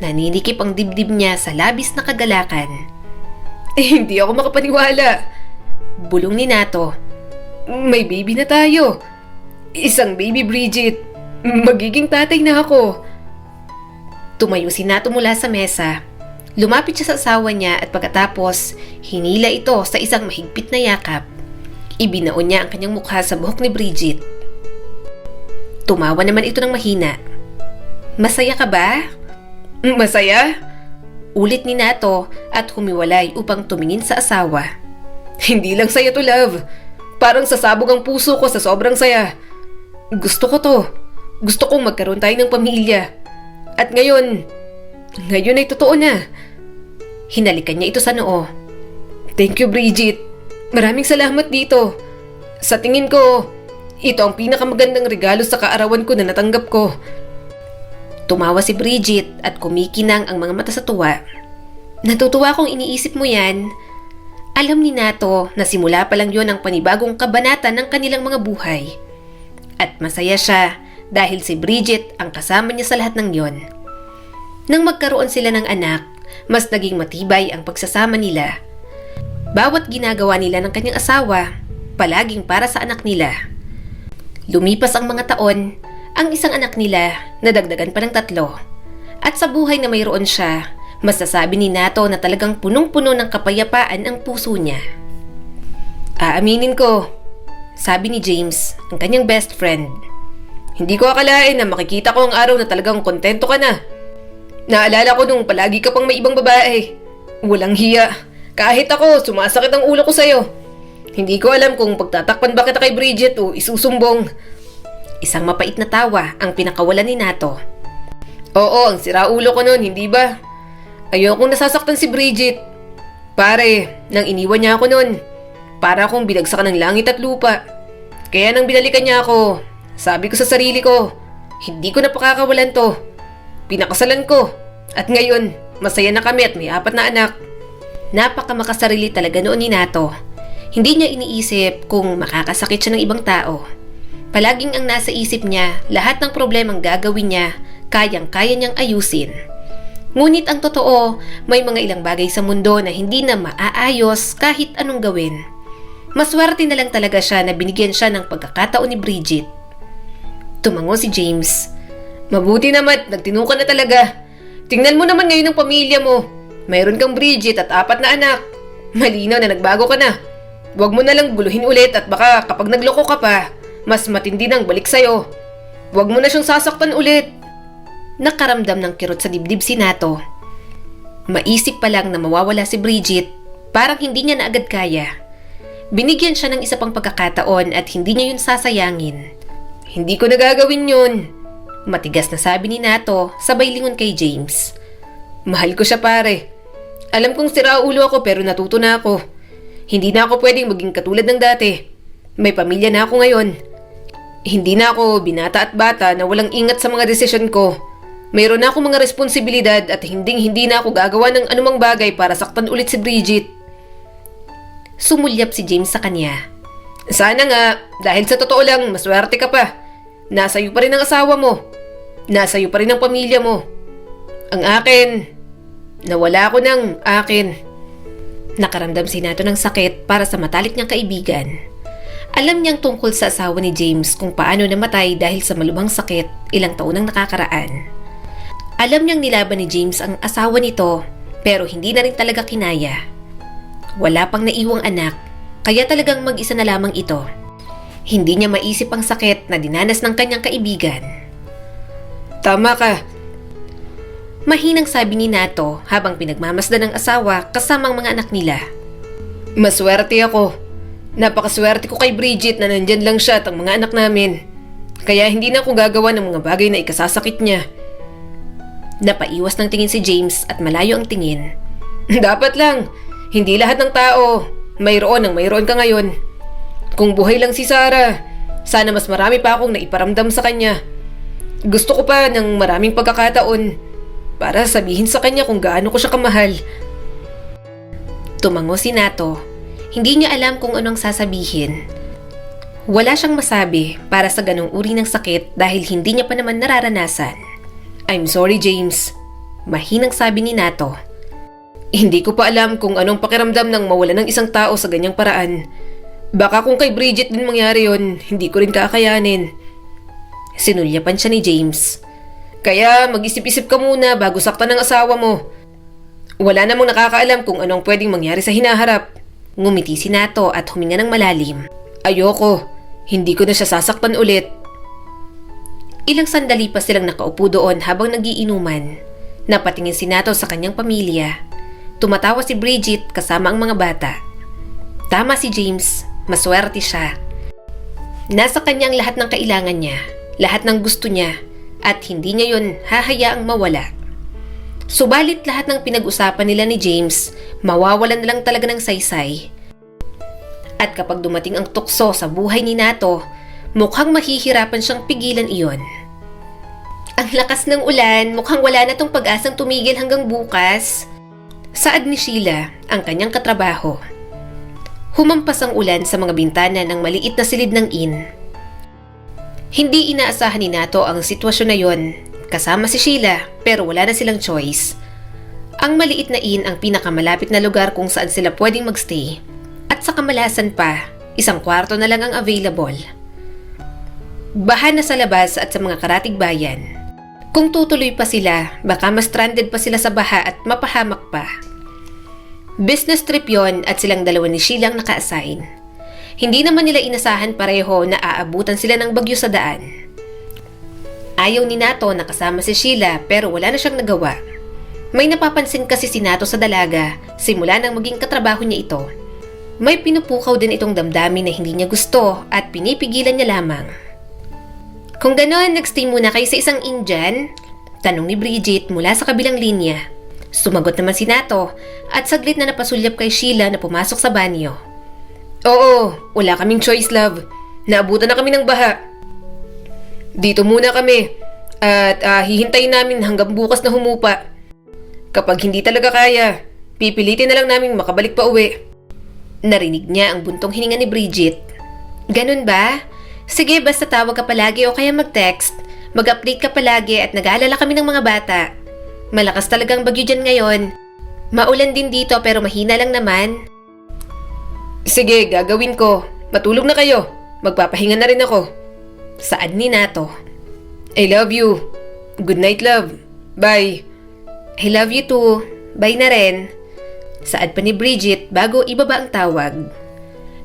Naninikip ang dibdib niya sa labis na kagalakan. Hindi ako makapaniwala. Bulong ni Nato. May baby na tayo. Isang baby, Bridget. Magiging tatay na ako. Tumayo si Nato mula sa mesa. Lumapit siya sa asawa niya at pagkatapos, hinila ito sa isang mahigpit na yakap. Ibinaon niya ang kanyang mukha sa buhok ni Bridget. Tumawa naman ito ng mahina. "Masaya ka ba?" Masaya? Ulit ni Nato at humiwalay upang tumingin sa asawa. Hindi lang saya to, love. Parang sasabog ang puso ko sa sobrang saya. Gusto ko to. Gusto kong magkaroon tayo ng pamilya. At ngayon ay totoo na. Hinalikan niya ito sa noo. Thank you, Bridget. Maraming salamat dito. Sa tingin ko, ito ang pinakamagandang regalo sa kaarawan ko na natanggap ko. Tumawa si Bridget at kumikinang ang mga mata sa tuwa. Natutuwa kung iniisip mo yan. Alam ni Nato na simula pa lang yon ang panibagong kabanata ng kanilang mga buhay. At masaya siya dahil si Bridget ang kasama niya sa lahat ng yon. Nang magkaroon sila ng anak, mas naging matibay ang pagsasama nila. Bawat ginagawa nila ng kanyang asawa, palaging para sa anak nila. Lumipas ang mga taon, ang isang anak nila nadagdagan pa ng 3. At sa buhay na mayroon siya, masasabi ni Nato na talagang punong-puno ng kapayapaan ang puso niya. Aaminin ko, sabi ni James, ang kanyang best friend. Hindi ko akalain na makikita ko ang araw na talagang kontento ka na. Naalala ko nung palagi ka pang may ibang babae. Walang hiya. Kahit ako, sumasakit ang ulo ko sa'yo. Hindi ko alam kung pagtatakpan ba kita kay Bridget o isusumbong. Isang mapait na tawa ang pinakawalan ni Nato. Oo, ang siraulo ko noon, hindi ba? Ayokong nasasaktan si Bridget. Pare, nang iniwan niya ako noon, para akong binagsakan ng langit at lupa. Kaya nang binalikan niya ako, sabi ko sa sarili ko, hindi ko na pakakawalan to. Pinakasalan ko. At ngayon, masaya na kami at may 4 na anak. Napakamakasarili talaga noon ni Nato. Hindi niya iniisip kung makakasakit siya ng ibang tao. Palaging ang nasa isip niya, lahat ng problemang gagawin niya, kayang-kaya niyang ayusin. Ngunit ang totoo, may mga ilang bagay sa mundo na hindi na maaayos kahit anong gawin. Maswerte na lang talaga siya na binigyan siya ng pagkakataon ni Bridget. Tumango si James. Mabuti naman, nagtinukan na talaga. Tingnan mo naman ngayon ang pamilya mo. Mayroon kang Bridget at 4 na anak. Malinaw na nagbago ka na. Huwag mo na lang guluhin ulit at baka kapag nagloko ka pa, mas matindi nang balik sa'yo. Huwag mo na siyang sasaktan ulit. Nakaramdam ng kirot sa dibdib si Nato. Maisip pa lang na mawawala si Bridget, parang hindi niya na agad kaya. Binigyan siya ng isa pang pagkakataon at hindi niya yun sasayangin. Hindi ko nagagawin yun. Matigas na sabi ni Nato, sabay lingon kay James. Mahal ko siya, pare. Alam kong siraulo ako pero natuto na ako. Hindi na ako pwedeng maging katulad ng dati. May pamilya na ako ngayon. Hindi na ako binata at bata na walang ingat sa mga desisyon ko. Mayroon na akong mga responsibilidad at hindi na ako gagawa ng anumang bagay para saktan ulit si Bridget. Sumulyap si James sa kanya. Sana nga, dahil sa totoo lang, maswerte ka pa. Nasa iyo pa rin ang asawa mo. Nasa iyo pa rin ang pamilya mo. Ang akin, nawala ko ng akin. Nakaramdam si Nato ng sakit para sa matalik niyang kaibigan. Alam niyang tungkol sa asawa ni James kung paano namatay dahil sa malubhang sakit ilang taon nang nakakaraan. Alam niyang nilaban ni James ang asawa nito pero hindi na rin talaga kinaya. Wala pang naiwang anak kaya talagang mag-isa na lamang ito. Hindi niya maisip ang sakit na dinanas ng kanyang kaibigan. Tama ka. Mahinang sabi ni Nato habang pinagmamasdan ng asawa kasamang mga anak nila. Maswerte ako. Napakaswerte ko kay Bridget na nandyan lang siya at ang mga anak namin. Kaya hindi na ako gagawa ng mga bagay na ikasasakit niya. Napaiwas ng tingin si James at malayo ang tingin. Dapat lang. Hindi lahat ng tao mayroon ang mayroon ka ngayon. Kung buhay lang si Sarah, sana mas marami pa akong naiparamdam sa kanya. Gusto ko pa ng maraming pagkakataon para sabihin sa kanya kung gaano ko siya kamahal. Tumango si Nato. Hindi niya alam kung anong sasabihin. Wala siyang masabi para sa ganong uri ng sakit dahil hindi niya pa naman nararanasan. I'm sorry, James. Mahinang sabi ni Nato. Hindi ko pa alam kung anong pakiramdam ng mawala ng isang tao sa ganyang paraan. Baka kung kay Bridget din mangyari yon, hindi ko rin kakayanin. Sinulyapan siya ni James. Kaya mag-isip-isip ka muna bago saktan ng asawa mo. Wala namang nakakaalam kung anong pwedeng mangyari sa hinaharap. Ngumiti si Nato at huminga ng malalim. Ayoko. Hindi ko na siya sasaktan ulit. Ilang sandali pa silang nakaupo doon habang nagiinuman. Napatingin si Nato sa kanyang pamilya. Tumatawa si Bridget kasama ang mga bata. Tama si James, maswerte siya. Nasa kanya ang lahat ng kailangan niya, lahat ng gusto niya, at hindi niya yun hahayaang mawala. Subalit lahat ng pinag-usapan nila ni James, mawawalan na lang talaga ng saysay. At kapag dumating ang tukso sa buhay ni Nato, mukhang mahihirapan siyang pigilan iyon. Ang lakas ng ulan, mukhang wala na tong pag-asang tumigil hanggang bukas. Saad ni Sheila ang kanyang katrabaho. Humampas ang ulan sa mga bintana ng maliit na silid ng inn. Hindi inaasahan ni Nato ang sitwasyon na yon. Kasama si Sheila pero wala na silang choice. Ang maliit na inn ang pinakamalapit na lugar kung saan sila pwedeng magstay. At sa kamalasan pa, isang kwarto na lang ang available. Baha na sa labas at sa mga karatig bayan. Kung tutuloy pa sila, baka mas stranded pa sila sa baha at mapahamak pa. Business trip yon at silang dalawa ni Sheila ang naka-assign. Hindi naman nila inasahan pareho na aabutan sila ng bagyo sa daan. Ayaw ni Nato na kasama si Sheila pero wala na siyang nagawa. May napapansin kasi si Nato sa dalaga simula nang maging katrabaho niya ito. May pinupukaw din itong damdamin na hindi niya gusto at pinipigilan niya lamang. Kung ganon, nagstay muna kayo sa isang Indian? Tanong ni Bridget mula sa kabilang linya. Sumagot naman si Nato at saglit na napasulyap kay Sheila na pumasok sa banyo. Oo, wala kaming choice, love. Naabutan na kami ng baha. Dito muna kami at hihintayin namin hanggang bukas na humupa. Kapag hindi talaga kaya, pipilitin na lang namin makabalik pa uwi. Narinig niya ang buntong hininga ni Bridget. Ganun ba? Sige, basta tawag ka palagi o kaya mag-text. Mag-update ka palagi at nag-aalala kami ng mga bata. Malakas talagang bagyo dyan ngayon. Maulan din dito pero mahina lang naman. Sige, gagawin ko. Matulog na kayo. Magpapahinga na rin ako. Saad ni Nato. I love you. Good night, love. Bye. I love you too. Bye na rin. Saad pa ni Bridget bago ibaba ang tawag.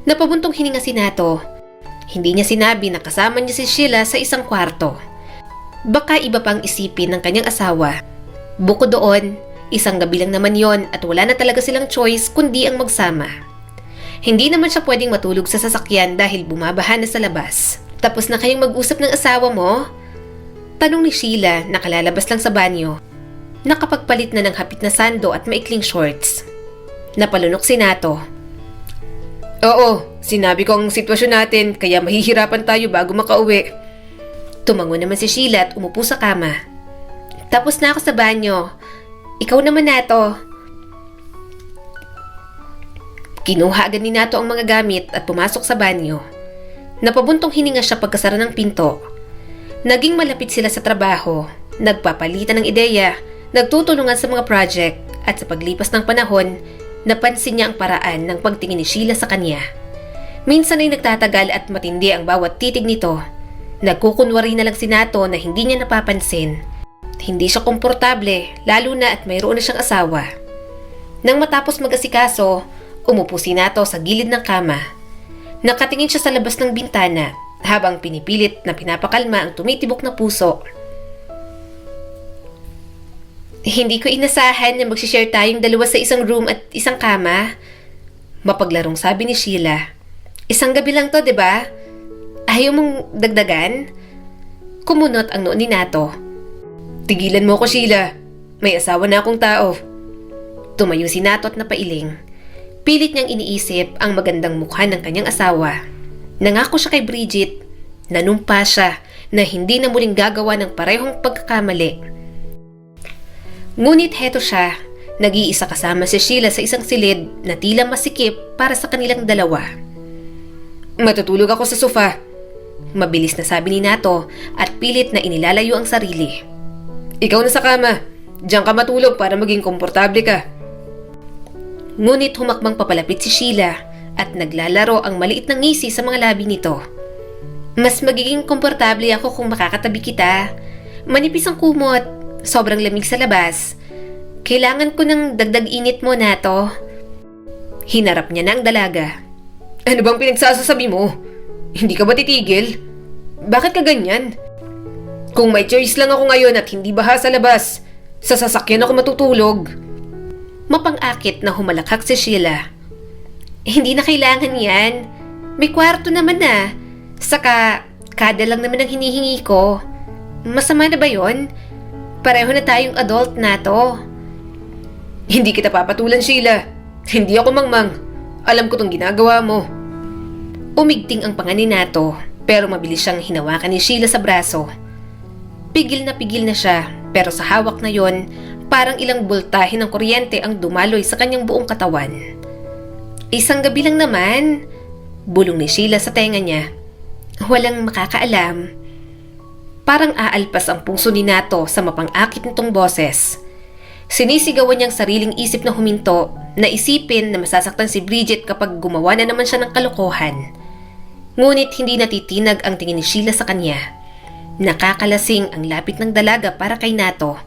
Napabuntong hininga si Nato. Hindi niya sinabi na kasama niya si Sheila sa isang kwarto. Baka iba pang isipin ng kanyang asawa. Bukod doon, isang gabi lang naman yon at wala na talaga silang choice kundi ang magsama. Hindi naman siya pwedeng matulog sa sasakyan dahil bumabaha na sa labas. Tapos na kayong mag-usap ng asawa mo? Tanong ni Sheila na kalalabas lang sa banyo. Nakapagpalit na ng hapit na sando at maikling shorts. Napalunok si Nato. Oo, sinabi ko ang sitwasyon natin kaya mahihirapan tayo bago makauwi. Tumango naman si Sheila at umupo sa kama. Tapos na ako sa banyo. Ikaw naman, Nato. Kinuha agad ni Nato ang mga gamit at pumasok sa banyo. Napabuntong hininga siya pagkasara ng pinto. Naging malapit sila sa trabaho, nagpapalitan ng ideya, nagtutulungan sa mga project at sa paglipas ng panahon, napansin niya ang paraan ng pagtingin ni Sheila sa kanya. Minsan ay nagtatagal at matindi ang bawat titig nito. Nagkukunwari na lang si Nato na hindi niya napapansin. Hindi siya komportable, lalo na at mayroon na siyang asawa. Nang matapos mag-asikaso, umupo si Nato sa gilid ng kama. Nakatingin siya sa labas ng bintana habang pinipilit na pinapakalma ang tumitibok na puso. Hindi ko inasahan na magsishare tayong dalawa sa isang room at isang kama. Mapaglarong sabi ni Sheila. Isang gabi lang to, diba? Ayaw mong dagdagan? Kumunot ang noo ni Nato. Tigilan mo ko, Sheila. May asawa na akong tao. Tumayo si Nato at napailing. Pilit niyang iniisip ang magandang mukha ng kanyang asawa. Nangako siya kay Bridget. Nanumpa siya na hindi na muling gagawa ng parehong pagkakamali. Ngunit heto siya, nag-iisa kasama si Sheila sa isang silid na tila masikip para sa kanilang dalawa. Matutulog ako sa sofa. Mabilis na sabi ni Nato at pilit na inilalayo ang sarili. Ikaw na sa kama. Diyan ka matulog para maging komportable ka. Ngunit humakbang papalapit si Sheila at naglalaro ang maliit na ngisi sa mga labi nito. Mas magiging komportable ako kung makakatabi kita. Manipis ang kumot. Sobrang lamig sa labas. Kailangan ko ng dagdag init mo na to. Hinarap niya na ang dalaga. Ano bang pinagsasasabi mo? Hindi ka ba titigil? Bakit ka ganyan? Kung may choice lang ako ngayon at hindi baha sa labas, sa sasakyan ako matutulog. Mapang-akit na humalakhak si Sheila. Hindi na kailangan yan. May kwarto naman na. Saka, kada lang naman ang hinihingi ko. Masama na ba yon? Pareho na tayong adult na to. Hindi kita papatulan, Sheila. Hindi ako mangmang. Alam ko tong ginagawa mo. Umigting ang panga ni Nato, pero mabilis siyang hinawakan ni Sheila sa braso. Pigil na siya, pero sa hawak na yon, parang ilang boltahe ng kuryente ang dumaloy sa kanyang buong katawan. Isang gabi lang naman, bulong ni Sheila sa tenga niya. Walang makakaalam. Parang aalpas ang puso ni Nato sa mapang-akit nitong boses. Sinisigawan niyang sariling isip na huminto, na isipin na masasaktan si Bridget kapag gumawa na naman siya ng kalokohan. Ngunit hindi natitinag ang tingin ni Sheila sa kanya. Nakakalasing ang lapit ng dalaga para kay Nato.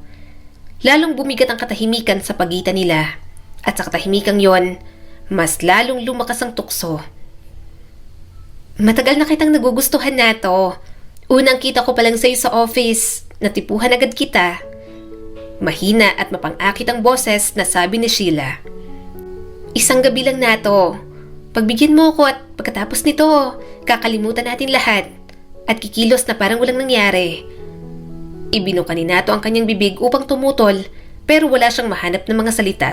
Lalong bumigat ang katahimikan sa pagitan nila. At sa katahimikang yon, mas lalong lumakas ang tukso. Matagal na kitang nagugustuhan, Nato. Unang kita ko pa lang sa'yo sa office, natipuhan agad kita. Mahina at mapang-akit ang boses na sabi ni Sheila. Isang gabi lang, Nato. Pagbigyan mo ko at pagkatapos nito, kakalimutan natin lahat at kikilos na parang walang nangyari. Ibinuka ni Nato ang kanyang bibig upang tumutol pero wala siyang mahanap ng mga salita.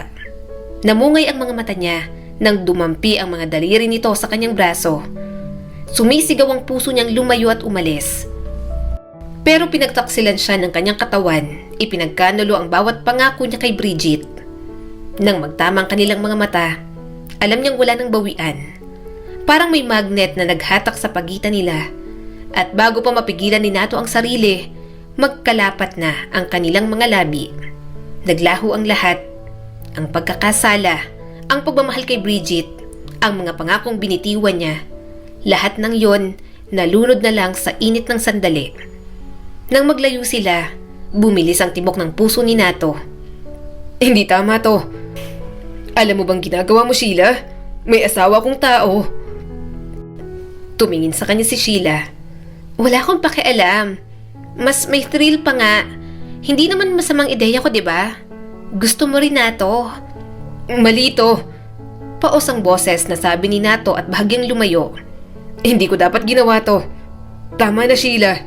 Namungay ang mga mata niya nang dumampi ang mga daliri nito sa kanyang braso. Sumisigaw ang puso niyang lumayo at umalis. Pero pinagtaksilan siya ng kanyang katawan, ipinagkanulo ang bawat pangako niya kay Bridget. Nang magtama ang kanilang mga mata, alam niyang wala nang bawian. Parang may magnet na naghatak sa pagitan nila. At bago pa mapigilan ni Nato ang sarili, magkalapat na ang kanilang mga labi. Naglaho ang lahat. Ang pagkakasala, ang pagmamahal kay Bridget, ang mga pangakong binitiwan niya. Lahat ng yon nalunod na lang sa init ng sandali. Nang maglayo sila, bumilis ang tibok ng puso ni Nato. Hindi tama to. Alam mo bang ginagawa mo, Sheila? May asawa kong tao. Tumingin sa kanya si Sheila. Wala akong pakialam. Mas may thrill pa nga. Hindi naman masamang ideya ko, di ba? Gusto mo rin, Nato. Mali to. Paos ang boses na sabi ni Nato at bahagyang lumayo. Hindi ko dapat ginawa to. Tama na, Sheila.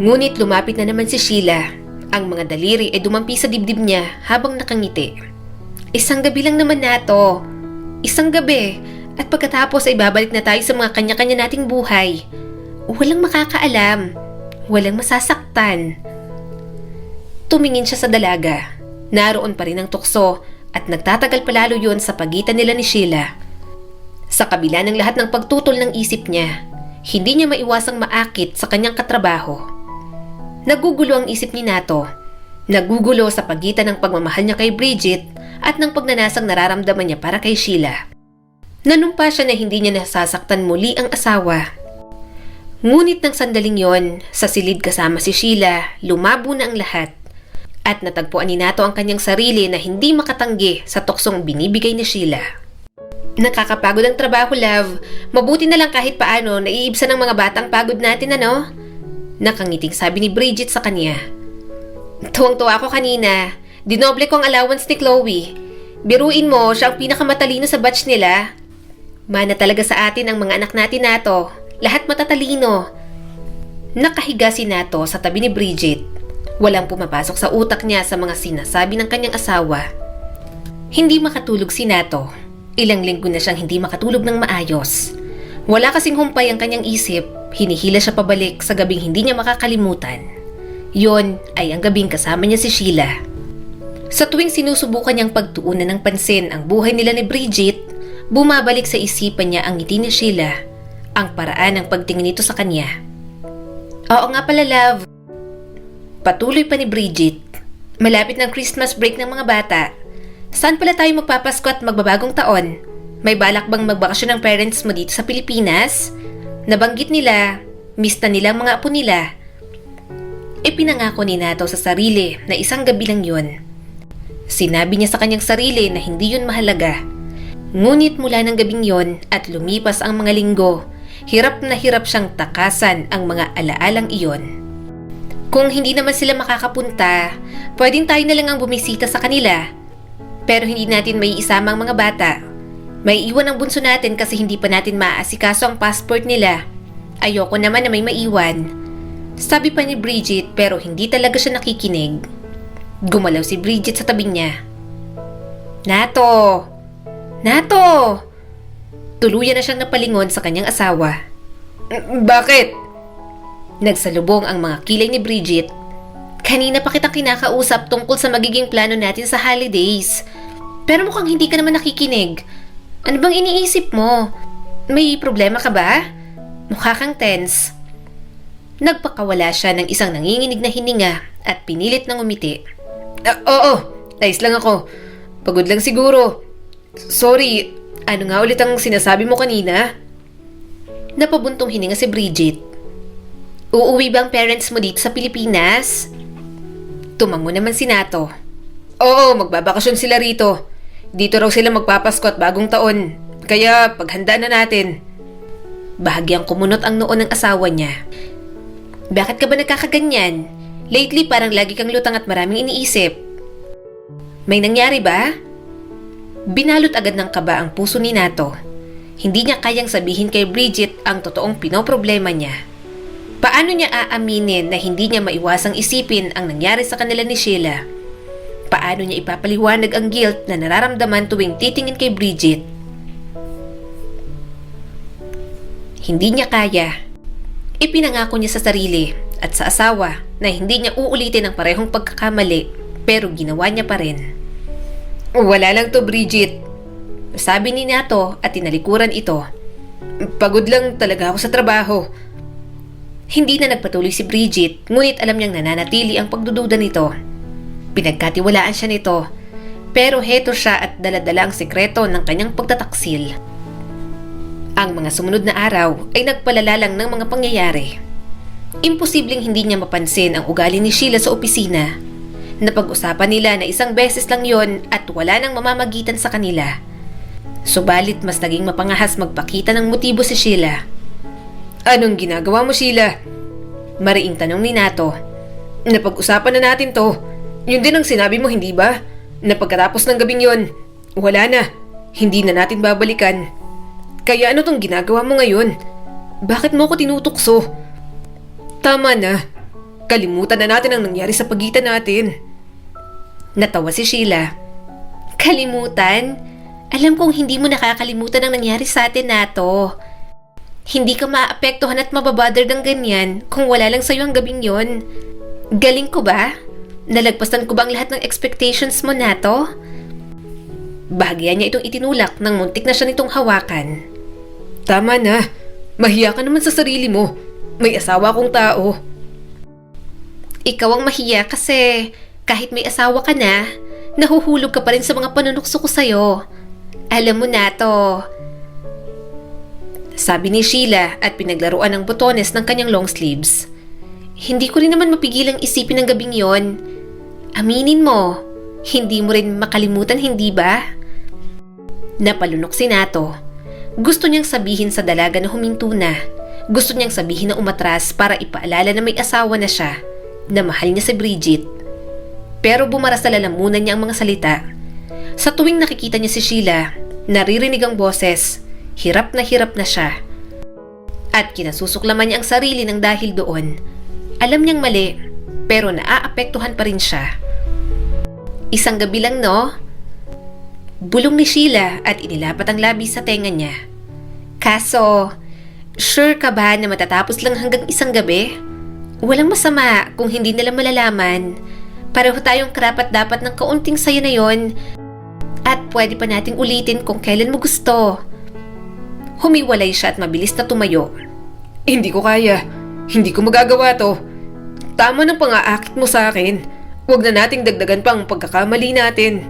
Ngunit lumapit na naman si Sheila. Ang mga daliri ay dumampi sa dibdib niya habang nakangiti. Isang gabi lang naman, Nato. Isang gabi. At pagkatapos ay babalik na tayo sa mga kanya-kanya nating buhay. Walang makakaalam. Walang masasaktan. Tumingin siya sa dalaga. Naroon pa rin ang tukso at nagtatagal palalo yun sa pagitan nila ni Sheila. Sa kabila ng lahat ng pagtutol ng isip niya, hindi niya maiwasang maakit sa kanyang katrabaho. Nagugulo ang isip ni Nato. Nagugulo sa pagitan ng pagmamahal niya kay Bridget at ng pagnanasang nararamdaman niya para kay Sheila. Nanumpa siya na hindi niya nasasaktan muli ang asawa. Ngunit ng sandaling yon, sa silid kasama si Sheila, lumabo na ang lahat. At natagpuan ni Nato ang kanyang sarili na hindi makatanggi sa tuksong binibigay ni Sheila. Nakakapagod ang trabaho, love. Mabuti na lang kahit paano naiibsan ng mga batang pagod natin, ano? Nakangiting sabi ni Bridget sa kanya. Tuwang-tuwa ako kanina. Dinoble ko ang allowance ni Chloe. Biruin mo, siya ang pinakamatalino sa batch nila. Mana talaga sa atin ang mga anak natin, Nato. Lahat matatalino. Nakahiga si Nato sa tabi ni Bridget. Walang pumapasok sa utak niya sa mga sinasabi ng kanyang asawa. Hindi makatulog si Nato. Ilang linggo na siyang hindi makatulog ng maayos. Wala kasing humpay ang kanyang isip. Hinihila siya pabalik sa gabing hindi niya makakalimutan. Yon ay ang gabing kasama niya si Sheila. Sa tuwing sinusubukan niyang pagtuunan ng pansin ang buhay nila ni Bridget, bumabalik sa isipan niya ang ngiti ni Sheila, ang paraan ng pagtingin nito sa kanya. Oo nga pala, love. Patuloy pa ni Bridget. Malapit ng Christmas break ng mga bata. Saan pala tayo magpapasko at magbabagong taon? May balak bang magbakasyon ng parents mo dito sa Pilipinas? Nabanggit nila, miss na nila ang mga apo nila. Ipinangako ni Nato sa sarili na isang gabi lang yun. Sinabi niya sa kanyang sarili na hindi yun mahalaga. Ngunit mula ng gabing yon at lumipas ang mga linggo, hirap na hirap siyang takasan ang mga alaalang iyon. Kung hindi naman sila makakapunta, pwedeng tayo na lang ang bumisita sa kanila. Pero hindi natin may isama ang mga bata. May iwan ang bunso natin kasi hindi pa natin maaasikaso ang passport nila. Ayoko naman na may maiwan. Sabi pa ni Bridget pero hindi talaga siya nakikinig. Gumalaw si Bridget sa tabi niya. Nato! Nato! Tuluyan na siyang napalingon sa kanyang asawa. Bakit? Nagsalubong ang mga kilay ni Bridget. Kanina pa kitang kinakausap tungkol sa magiging plano natin sa holidays. Pero mukhang hindi ka naman nakikinig. Ano bang iniisip mo? May problema ka ba? Mukha kang tense. Nagpakawala siya ng isang nanginginig na hininga at pinilit ng umiti. Oo, ayos lang ako. Pagod lang siguro. Sorry, ano nga ulit ang sinasabi mo kanina? Napabuntong hininga si Bridget. Uuwi ba ang parents mo dito sa Pilipinas? Tumango naman si Nato. Oo, magbabakasyon sila rito. Dito raw sila magpapasko at bagong taon. Kaya paghandaan na natin. Bahagyang kumunot ang noo ng asawa niya. Bakit ka ba nagkakaganyan? Lately parang lagi kang lutang at maraming iniisip. May nangyari ba? Binalot agad ng kaba ang puso ni Nato. Hindi niya kayang sabihin kay Bridget ang totoong pinoproblema niya. Paano niya aaminin na hindi niya maiwasang isipin ang nangyari sa kanila ni Sheila? Paano niya ipapaliwanag ang guilt na nararamdaman tuwing titingin kay Bridget? Hindi niya kaya. Ipinangako niya sa sarili at sa asawa na hindi niya uulitin ang parehong pagkakamali pero ginawa niya pa rin. Wala lang to, Bridget. Sabi ni Nato at tinalikuran ito. Pagod lang talaga ako sa trabaho. Hindi na nagpatuloy si Bridget, ngunit alam niyang nananatili ang pagdududa nito. Pinagkatiwalaan siya nito, pero heto siya at daladala ang sekreto ng kanyang pagtataksil. Ang mga sumunod na araw ay nagpalala lang ng mga pangyayari. Imposibleng hindi niya mapansin ang ugali ni Sheila sa opisina. Napag-usapan nila na isang beses lang yon at wala nang mamamagitan sa kanila. Subalit mas naging mapangahas magpakita ng motibo si Sheila. Anong ginagawa mo, Sheila? Mariing tanong ni Nato. Napag-usapan na natin to. Yun din ang sinabi mo, hindi ba? Na pagkatapos ng gabing yon, wala na. Hindi na natin babalikan. Kaya ano tong ginagawa mo ngayon? Bakit mo ko tinutukso? Tama na. Kalimutan na natin ang nangyari sa pagitan natin. Natawa si Sheila. Kalimutan? Alam kong hindi mo nakakalimutan ang nangyari sa atin, Nato. Hindi ka maapektuhan at mababother ng ganyan kung wala lang sa'yo ang gabing yon. Galing ko ba? Nalagpasan ko ba ang lahat ng expectations mo, Nato? Bahagya niya itong itinulak nang muntik na siya nitong hawakan. Tama na. Mahiya ka naman sa sarili mo. May asawa akong tao. Ikaw ang mahiya kasi kahit may asawa ka na, nahuhulog ka pa rin sa mga panunukso ko sa'yo. Alam mo, Nato. Sabi ni Sheila at pinaglaruan ng botones ng kanyang long sleeves. Hindi ko rin naman mapigilang isipin ang gabing yon. Aminin mo, hindi mo rin makalimutan, hindi ba? Napalunok si Nato. Gusto niyang sabihin sa dalaga na huminto na. Gusto niyang sabihin na umatras para ipaalala na may asawa na siya, na mahal niya si Bridget. Pero bumara sa lalamunan niya ang mga salita. Sa tuwing nakikita niya si Sheila, naririnig ang boses, hirap na siya. At kinasusuklaman niya ang sarili ng dahil doon. Alam niyang mali, pero naaapektuhan pa rin siya. Isang gabi lang, no? Bulong ni Sheila at inilapat ang labi sa tenga niya. Kaso, sure ka ba na matatapos lang hanggang isang gabi? Walang masama kung hindi nila malalaman. Pareho tayong karapat-dapat ng kaunting saya na yon. At pwede pa nating ulitin kung kailan mo gusto. Humiwalay siya at mabilis na tumayo. Hindi ko kaya. Hindi ko magagawa to. Tama ng pang-aakit mo sa akin. Huwag na nating dagdagan pa ang pagkakamali natin.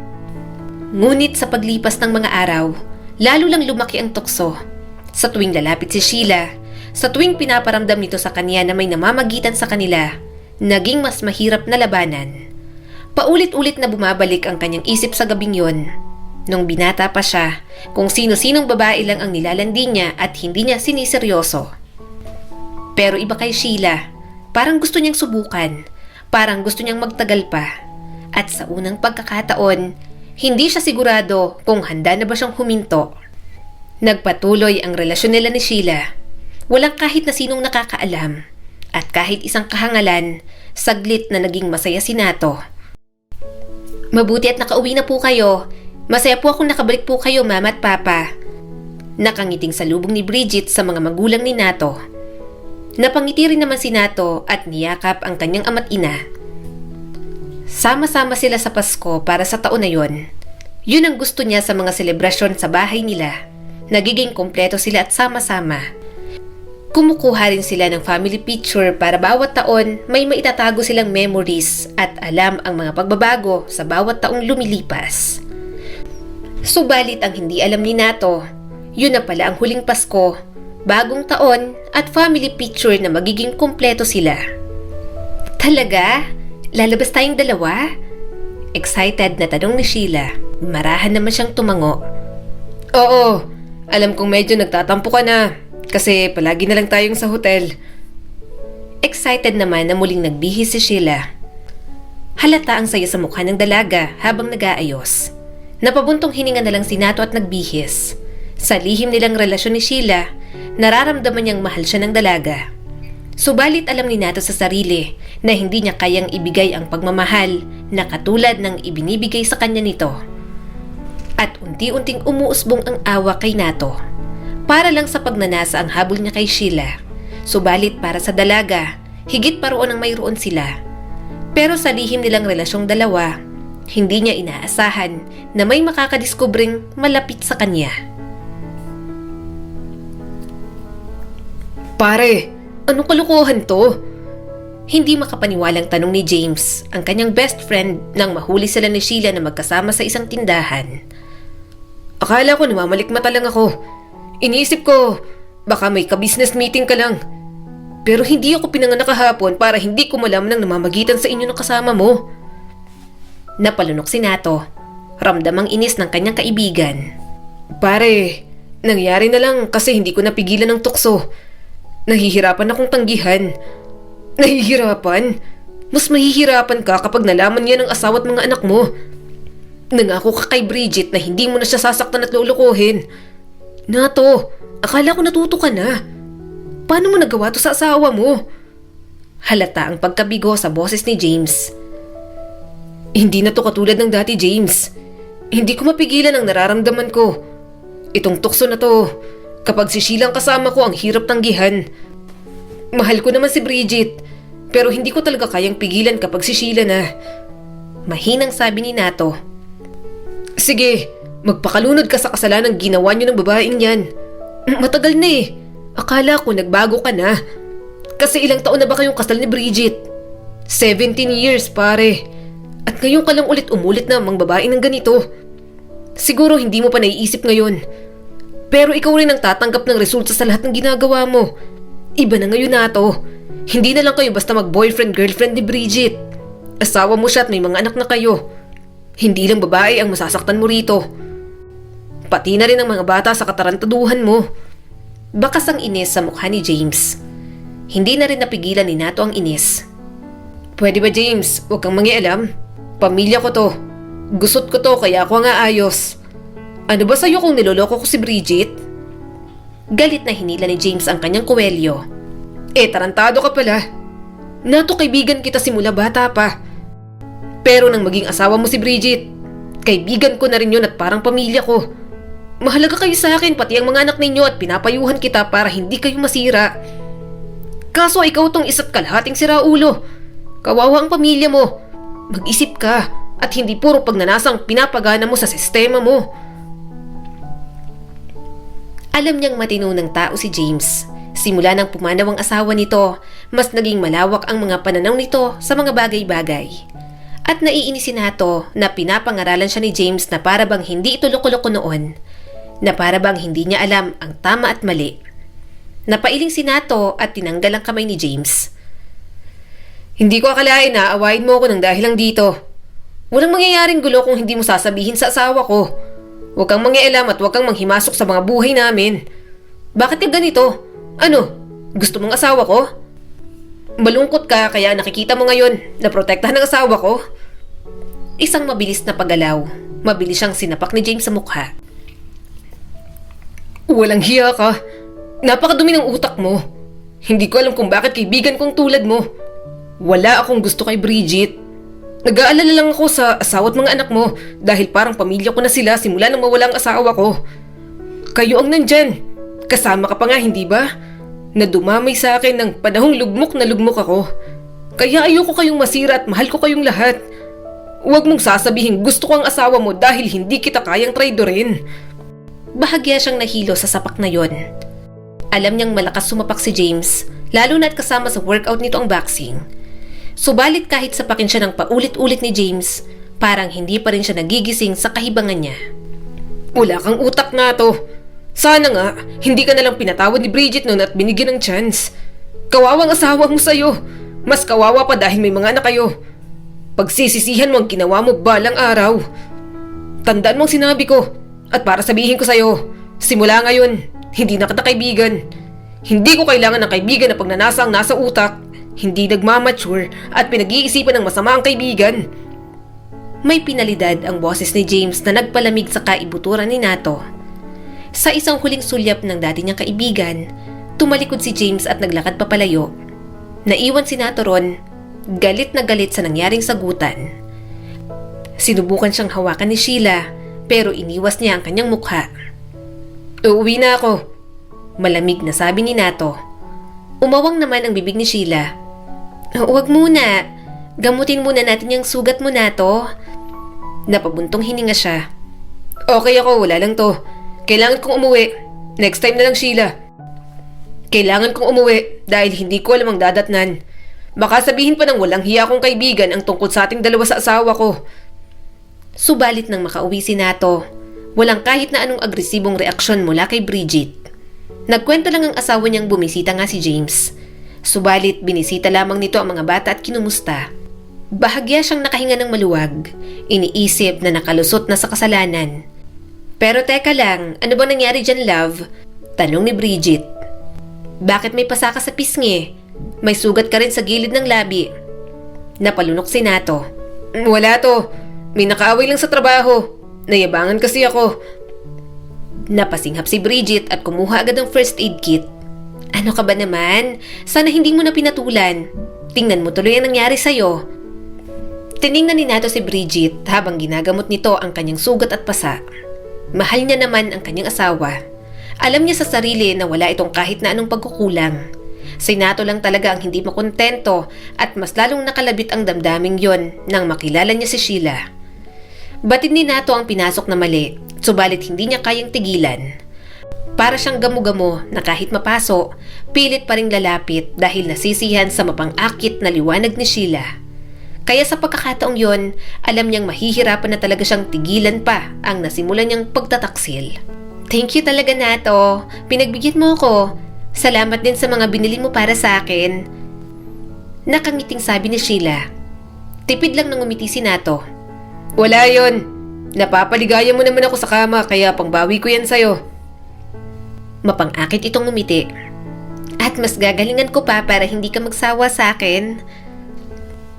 Ngunit sa paglipas ng mga araw, lalo lang lumaki ang tukso. Sa tuwing lalapit si Sheila, sa tuwing pinaparamdam nito sa kanya na may namamagitan sa kanila, naging mas mahirap na labanan. Paulit-ulit na bumabalik ang kanyang isip sa gabing yon. Nung binata pa siya, kung sino-sinong babae lang ang nilalandi niya at hindi niya siniseryoso. Pero iba kay Sheila, parang gusto niyang subukan, parang gusto niyang magtagal pa. At sa unang pagkakataon, hindi siya sigurado kung handa na ba siyang huminto. Nagpatuloy ang relasyon nila ni Sheila. Walang kahit na sinong nakakaalam. At kahit isang kahangalan, saglit na naging masaya si Nato. Mabuti at nakauwi na po kayo. Masaya po akong nakabalik po kayo, Mama at Papa. Nakangiting salubong ni Bridget sa mga magulang ni Nato. Napangiti rin naman si Nato at niyakap ang kanyang ama't ina. Sama-sama sila sa Pasko para sa taon na yon. Yun ang gusto niya sa mga selebrasyon sa bahay nila. Nagiging kompleto sila at sama-sama. Kumukuha rin sila ng family picture para bawat taon may maitatago silang memories at alam ang mga pagbabago sa bawat taong lumilipas. Subalit ang hindi alam ni Nato, yun na pala ang huling Pasko, bagong taon at family picture na magiging kompleto sila. Talaga? Lalabas tayong dalawa? Excited na tanong ni Sheila. Marahan naman siyang tumango. Oo, alam kong medyo nagtatampo ka na. Kasi palagi na lang tayong sa hotel. Excited naman na muling nagbihis si Sheila. Halata ang saya sa mukha ng dalaga habang nag-aayos. Napabuntong hininga na lang si Nato at nagbihis. Sa lihim nilang relasyon ni Sheila, nararamdaman niyang mahal siya ng dalaga. Subalit alam ni Nato sa sarili na hindi niya kayang ibigay ang pagmamahal na katulad ng ibinibigay sa kanya nito. At unti-unting umuusbong ang awa kay Nato. Para lang sa pagnanasa ang habol niya kay Sheila. Subalit para sa dalaga, higit pa roon ang mayroon sila. Pero sa lihim nilang relasyong dalawa, hindi niya inaasahan na may makakadiskubring malapit sa kanya. Pare, anong kalokohan to? Hindi makapaniwalang tanong ni James, ang kanyang best friend, nang mahuli sila ni Sheila na magkasama sa isang tindahan. Akala ko namamalikmata lang ako. Iniisip ko, baka may ka-business meeting ka lang. Pero hindi ako pinanganak kahapon para hindi ko malaman ng namamagitan sa inyo ng kasama mo. Napalunok si Nato. Ramdam ang inis ng kanyang kaibigan. Pare, nangyari na lang kasi hindi ko napigilan ng tukso. Nahihirapan akong tanggihan. Nahihirapan? Mas mahihirapan ka kapag nalaman niya ng asawa at mga anak mo. Nangako ka kay Bridget na hindi mo na siya sasaktan at lulukuhin. Nato, akala ko natuto ka na. Paano mo nagawa to sa asawa mo? Halata ang pagkabigo sa boses ni James. Hindi na to katulad ng dati, James. Hindi ko mapigilan ang nararamdaman ko. Itong tukso na to, kapag si Sheila ang kasama ko, ang hirap tanggihan. Mahal ko naman si Bridget, pero hindi ko talaga kayang pigilan kapag si Sheila na. Mahinang sabi ni Nato. Sige, magpakalunod ka sa kasalanang ginawa niyo ng babaeng yan. Matagal na eh. Akala ko nagbago ka na. Kasi ilang taon na ba kayong kasal ni Bridget? 17 years, pare. At ngayon ka lang ulit umulit na mang babae ng ganito. Siguro hindi mo pa naiisip ngayon. Pero ikaw rin ang tatanggap ng resulta sa lahat ng ginagawa mo. Iba na ngayon na to. Hindi na lang kayo basta mag-boyfriend-girlfriend ni Bridget. Asawa mo siya at may mga anak na kayo. Hindi lang babae ang masasaktan mo rito. Pati na rin ang mga bata sa katarantaduhan mo. Bakas ang inis sa mukha ni James. Hindi na rin napigilan ni Nato ang inis. Pwede ba, James? Huwag kang mangialam. Pamilya ko to. Gusot ko to kaya ako nga ayos. Ano ba sa'yo kung niloloko ko si Bridget? Galit na hinila ni James ang kanyang kuwelyo. Tarantado ka pala. Nato, kaibigan kita simula bata pa. Pero nang maging asawa mo si Bridget, kaibigan ko na rin yun at parang pamilya ko. Mahalaga kayo sa akin, pati ang mga anak ninyo, at pinapayuhan kita para hindi kayo masira. Kaso ikaw tong isa't kalahating siraulo. Kawawa ang pamilya mo. Mag-isip ka at hindi puro pagnanasang pinapagana mo sa sistema mo. Alam niyang matino ng tao si James. Simula nang pumanaw ang asawa nito, mas naging malawak ang mga pananaw nito sa mga bagay-bagay. At naiinis si Nato na pinapangaralan siya ni James na para bang hindi ito loko-loko noon. Na para bang hindi niya alam ang tama at mali. Napailing si Nato at tinanggal ang kamay ni James. Hindi ko akalain na aawain mo ako ng dahil lang dito. Walang mangyayaring gulo kung hindi mo sasabihin sa asawa ko. Huwag kang mangialam at huwag kang manghimasok sa mga buhay namin. Bakit ka ganito? Ano? Gusto mong asawa ko? Malungkot ka kaya nakikita mo ngayon na protektahan ng asawa ko? Isang mabilis na paggalaw. Mabilis siyang sinapak ni James sa mukha. Walang hiya ka. Napakadumi ng utak mo. Hindi ko alam kung bakit kaibigan kong tulad mo. Wala akong gusto kay Bridget. Nag-aalala lang ako sa asawa at mga anak mo dahil parang pamilya ko na sila simula nang mawala ang asawa ko. Kayo ang nandyan. Kasama ka pa nga, hindi ba? Na dumamay sa akin ng panahong lugmok na lugmok ako. Kaya ayoko kayong masira at mahal ko kayong lahat. Huwag mong sasabihin gusto ko ang asawa mo dahil hindi kita kayang traidorin. Bahagya siyang nahilo sa sapak na yon. Alam niyang malakas sumapak si James, lalo na't kasama sa workout nito ang boxing. Subalit kahit sapakin siya ng paulit-ulit ni James, parang hindi pa rin siya nagigising sa kahibangan niya. Wala kang utak na to. Sana nga, hindi ka nalang pinatawad ni Bridget noon at binigyan ng chance. Kawawang asawa mo sa'yo. Mas kawawa pa dahil may mga anak kayo. Pagsisisihan mo ang ginawa mo balang araw. Tandaan mo ang sinabi ko. At para sabihin ko sa'yo, simula ngayon, hindi na kita kaibigan. Hindi ko kailangan ng kaibigan na pagnanasa ang nasa utak. Hindi nagmamature at pinag-iisipan ng masama ang kaibigan. May pinalidad ang boses ni James na nagpalamig sa kaibuturan ni Nato. Sa isang huling sulyap ng dati niyang kaibigan, tumalikod si James at naglakad papalayo. Naiwan si Nato ron, galit na galit sa nangyaring sagutan. Sinubukan siyang hawakan ni Sheila pero iniwas niya ang kanyang mukha. Uuwi na ako, malamig na sabi ni Nato. Umawang naman ang bibig ni Sheila. Huwag muna. Gamutin muna natin yung sugat mo, Nato. Napabuntong hininga siya. Okay ako, wala lang to. Kailangan kong umuwi. Next time na lang, Sheila. Kailangan kong umuwi dahil hindi ko alam ang dadatnan. Baka sabihin pa ng walang hiya akong kaibigan ang tungkol sa ating dalawa sa asawa ko. Subalit nang makauwi si Nato, walang kahit na anong agresibong reaksyon mula kay Bridget. Nagkwento lang ang asawa niyang bumisita nga si James. Subalit binisita lamang nito ang mga bata at kinumusta. Bahagya siyang nakahinga ng maluwag. Iniisip na nakalusot na sa kasalanan. Pero teka lang, ano bang nangyari dyan, love? Tanong ni Bridget. Bakit may pasa ka sa pisngi? May sugat ka rin sa gilid ng labi. Napalunok si Nato. Wala to. May nakaaway lang sa trabaho. Nayabangan kasi ako. Napasinghap si Bridget at kumuha agad ng first aid kit. Ano ka ba naman? Sana hindi mo na pinatulan. Tingnan mo tuloy ang nangyari sa'yo. Tiningnan ni Nato si Bridget habang ginagamot nito ang kanyang sugat at pasa. Mahal niya naman ang kanyang asawa. Alam niya sa sarili na wala itong kahit na anong pagkukulang. Si Nato lang talaga ang hindi makontento at mas lalong nakalabit ang damdaming yon nang makilala niya si Sheila. Batid ni Nato ang pinasok na mali, subalit hindi niya kayang tigilan. Para siyang gamo-gamo na kahit mapaso, pilit pa ring lalapit dahil nasisihan sa mapang-akit na liwanag ni Sheila. Kaya sa pagkakataong yon, alam niyang mahihirapan na talaga siyang tigilan pa ang nasimulan niyang pagtataksil. Thank you talaga, Nato. Pinagbigyan mo ko. Salamat din sa mga binili mo para sa akin. Nakangiting sabi ni Sheila. Tipid lang nang umiti si Nato. Wala yon. Napapaligaya mo naman ako sa kama kaya pangbawi ko yan sa'yo. Mapang-akit itong umiti. At mas gagalingan ko pa para hindi ka magsawa sa akin.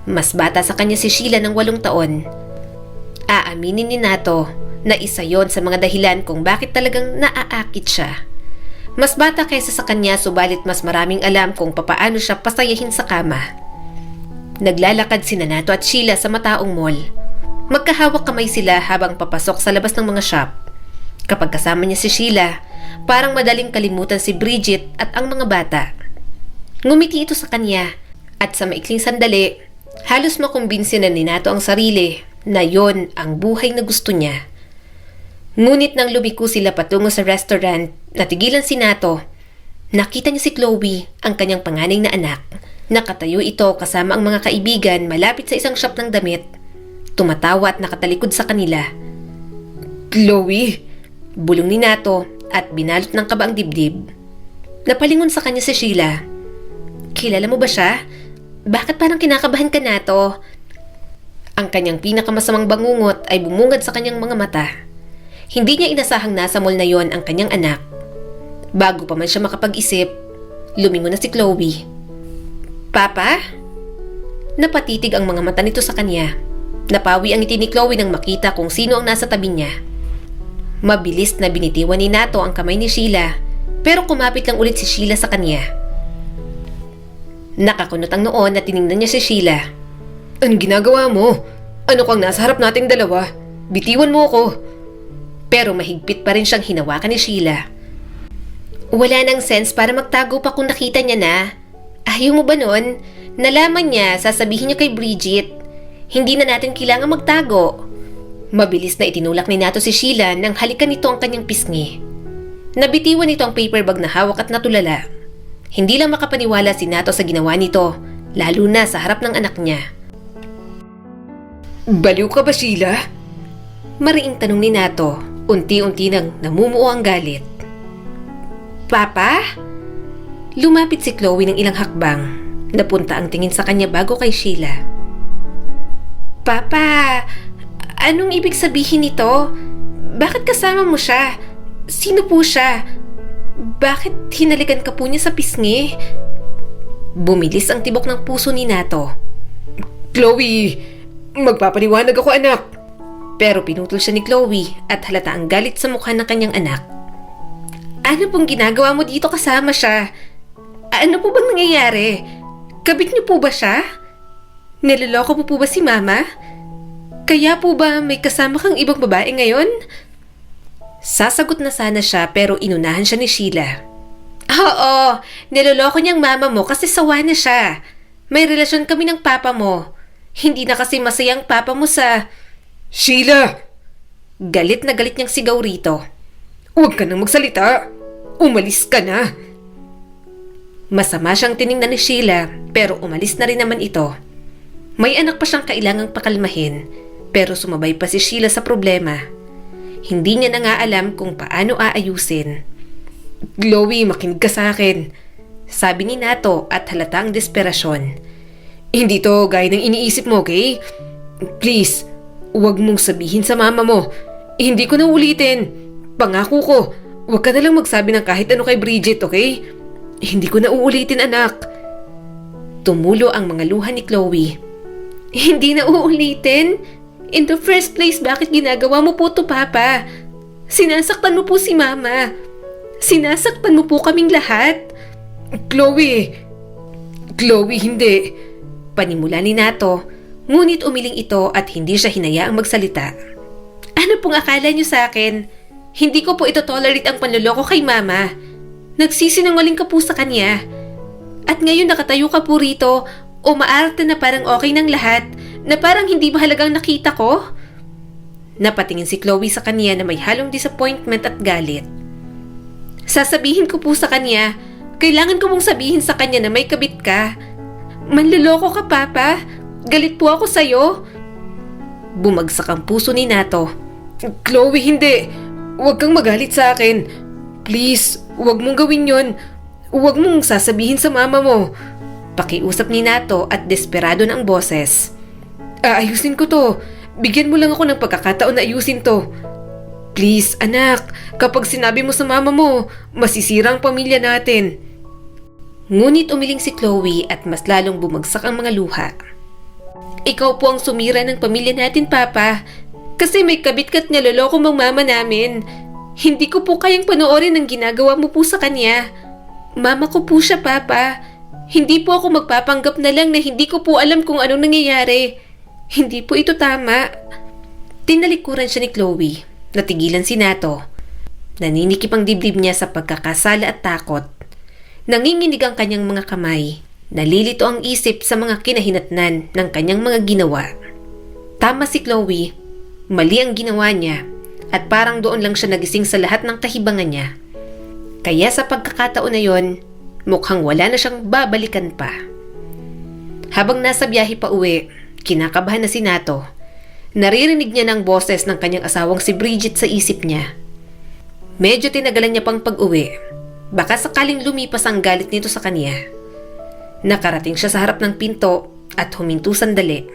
Mas bata sa kanya si Sheila ng 8 taon. Aaminin ni Nato na isa yon sa mga dahilan kung bakit talagang naaakit siya. Mas bata kaysa sa kanya subalit mas maraming alam kung papaano siya pasayahin sa kama. Naglalakad sina Nato at Sheila sa mataong mall. Magkahawak kamay sila habang papasok sa labas ng mga shop. Kapag kasama niya si Sheila, parang madaling kalimutan si Bridget at ang mga bata. Ngumiti ito sa kanya at sa maikling sandali, halos makumbinsin na ni Nato ang sarili na yon ang buhay na gusto niya. Ngunit nang lumiko sila patungo sa restaurant, natigilan si Nato. Nakita niya si Chloe, ang kanyang panganay na anak. Nakatayo ito kasama ang mga kaibigan malapit sa isang shop ng damit. Tumatawa at nakatalikod sa kanila. Chloe? Bulong ni Nato at binalot ng kaba ang dibdib. Napalingon sa kanya si Sheila. Kilala mo ba siya? Bakit parang kinakabahan ka na to? Ang kanyang pinakamasamang bangungot ay bumungad sa kanyang mga mata. Hindi niya inasahang nasa mall na yon ang kanyang anak. Bago pa man siya makapag-isip, lumingon na si Chloe. Papa? Napatitig ang mga mata nito sa kanya. Napawi ang ngiti ni Chloe nang makita kung sino ang nasa tabi niya. Mabilis na binitiwan ni Nato ang kamay ni Sheila, pero kumapit lang ulit si Sheila sa kanya. Nakakunot ang noon na tiningnan niya si Sheila. Anong ginagawa mo? Ano kang nasa harap nating dalawa? Bitiwan mo ako. Pero mahigpit pa rin siyang hinawakan ni Sheila. Wala nang sense para magtago pa kung nakita niya na. Ayaw mo ba nun? Nalaman niya, sasabihin niya kay Bridget. Hindi na natin kailangan magtago. Mabilis na itinulak ni Nato si Sheila nang halikan nito ang kanyang pisngi. Nabitiwan nito ang paper bag na hawak at natulala. Hindi lang makapaniwala si Nato sa ginawa nito, lalo na sa harap ng anak niya. Baliw ka ba, Sheila? Mariing tanong ni Nato, unti-unti nang namumuo ang galit. Papa? Lumapit si Chloe ng ilang hakbang. Napunta ang tingin sa kanya bago kay Sheila. Papa, anong ibig sabihin nito? Bakit kasama mo siya? Sino po siya? Bakit hinalikan ka po niya sa pisngi? Bumilis ang tibok ng puso ni Nato. Chloe, magpapaliwanag ako, anak. Pero pinutol siya ni Chloe at halata ang galit sa mukha ng kanyang anak. Ano pong ginagawa mo dito kasama siya? Ano po bang nangyayari? Kabit niyo po ba siya? Niloloko mo po ba si Mama? Kaya po ba may kasama kang ibang babae ngayon? Sasagot na sana siya pero inunahan siya ni Sheila. Oo, niloloko niyang mama mo kasi sawa na siya. May relasyon kami ng papa mo. Hindi na kasi masayang papa mo sa... Sheila! Galit na galit niyang sigaw rito. Huwag ka nang magsalita. Umalis ka na. Masama siyang tiningnan ni Sheila pero umalis na rin naman ito. May anak pa siyang kailangang pakalmahin pero sumabay pa si Sheila sa problema. Hindi niya na nga alam kung paano aayusin. Chloe, makinig ka sa akin. Sabi ni Nato at halatang desperasyon. Hindi to gaya ng iniisip mo, okay? Please, huwag mong sabihin sa mama mo. Hindi ko na ulitin. Pangako ko, huwag ka na lang magsabi ng kahit ano kay Bridget, okay? Hindi ko na uulitin, anak. Tumulo ang mga luha ni Chloe. Hindi na uulitin? In the first place, bakit ginagawa mo po to, Papa? Sinasaktan mo po si Mama. Sinasaktan mo po kaming lahat. Chloe, hindi. Panimula ni Nato, ngunit umiling ito at hindi siya hinayaang magsalita. Ano pong akala niyo sa akin? Hindi ko po ito tolerate ang panloloko kay Mama. Nagsisinungaling ka po sa kanya. At ngayon nakatayo ka po rito, umaarte na parang okay ng lahat, na parang hindi mahalagang nakita ko? Napatingin si Chloe sa kanya na may halong disappointment at galit. Sasabihin ko po sa kanya, kailangan ko mong sabihin sa kanya na may kabit ka. Manloloko ka, Papa. Galit po ako sa'yo. Bumagsak ang puso ni Nato. Chloe, hindi. Huwag kang magalit sa akin. Please, huwag mong gawin yon. Huwag mong sasabihin sa mama mo. Pakiusap ni Nato at desperado na ang boses. Aayusin ko to. Bigyan mo lang ako ng pagkakataon na ayusin to. Please, anak. Kapag sinabi mo sa mama mo, masisira ang pamilya natin. Ngunit umiling si Chloe at mas lalong bumagsak ang mga luha. Ikaw po ang sumira ng pamilya natin, Papa. Kasi may kabit ka't niloloko mong mama namin. Hindi ko po kayang panoorin ang ginagawa mo po sa kanya. Mama ko po siya, Papa. Hindi po ako magpapanggap na lang na hindi ko po alam kung anong nangyayari. Hindi po ito tama. Tinalikuran siya ni Chloe. Natigilan si Nato. Naninikip ang dibdib niya sa pagkakasala at takot. Nanginginig ang kanyang mga kamay. Nalilito ang isip sa mga kinahinatnan ng kanyang mga ginawa. Tama si Chloe. Mali ang ginawa niya. At parang doon lang siya nagising sa lahat ng kahibangan niya. Kaya sa pagkakataon na yon, mukhang wala na siyang babalikan pa. Habang nasa biyahe pa uwi, kinakabahan na si Nato. Naririnig niya ng boses ng kanyang asawang si Bridget sa isip niya. Medyo tinagalan niya pang pag-uwi. Baka sakaling lumipas ang galit nito sa kanya. Nakarating siya sa harap ng pinto at huminto sandali.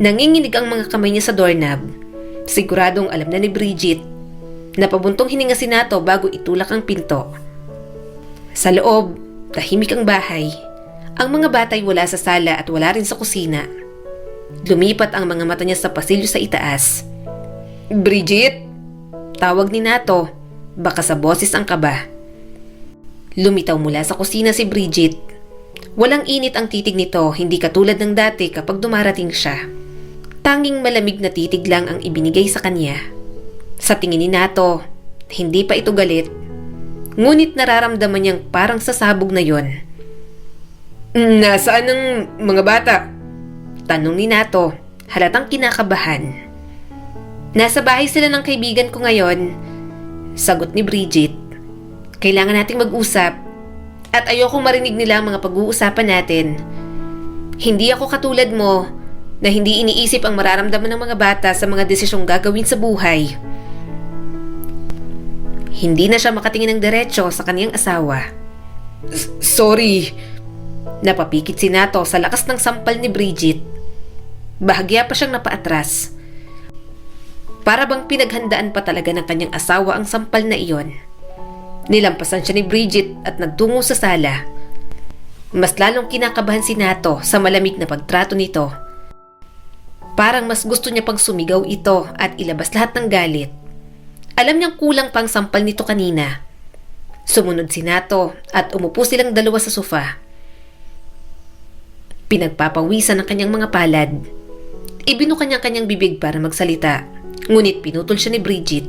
Nanginginig ang mga kamay niya sa doorknob. Siguradong alam na ni Bridget. Napabuntong hininga si Nato bago itulak ang pinto. Sa loob, tahimik ang bahay. Ang mga batay wala sa sala at wala rin sa kusina. Lumipat ang mga mata niya sa pasilyo sa itaas. "Bridget!" Tawag ni Nato, baka sa boses ang kaba. Lumitaw mula sa kusina si Bridget. Walang init ang titig nito, hindi katulad ng dati kapag dumarating siya. Tanging malamig na titig lang ang ibinigay sa kanya. Sa tingin ni Nato, hindi pa ito galit. Ngunit nararamdaman niyang parang sasabog na yon. "Nasaan ang mga bata?" Tanong ni Nato, halatang kinakabahan. "Nasa bahay sila ng kaibigan ko ngayon," sagot ni Bridget. "Kailangan nating mag-usap. At ayokong marinig nila ang mga pag-uusapan natin. Hindi ako katulad mo na hindi iniisip ang mararamdaman ng mga bata sa mga desisyong gagawin sa buhay." Hindi na siya makatingin ng diretso sa kaniyang asawa. "Sorry." Napapikit si Nato sa lakas ng sampal ni Bridget. Bahagya pa siyang napaatras. Para bang pinaghandaan pa talaga ng kanyang asawa ang sampal na iyon. Nilampasan siya ni Bridget at nagtungo sa sala. Mas lalong kinakabahan si Nato sa malamig na pagtrato nito. Parang mas gusto niya pang sumigaw ito at ilabas lahat ng galit. Alam niyang kulang pang sampal nito kanina. Sumunod si Nato at umupo silang dalawa sa sofa. Pinagpapawisan ang kanyang mga palad. Ibinuka niya kanyang bibig para magsalita, ngunit pinutol siya ni Bridget.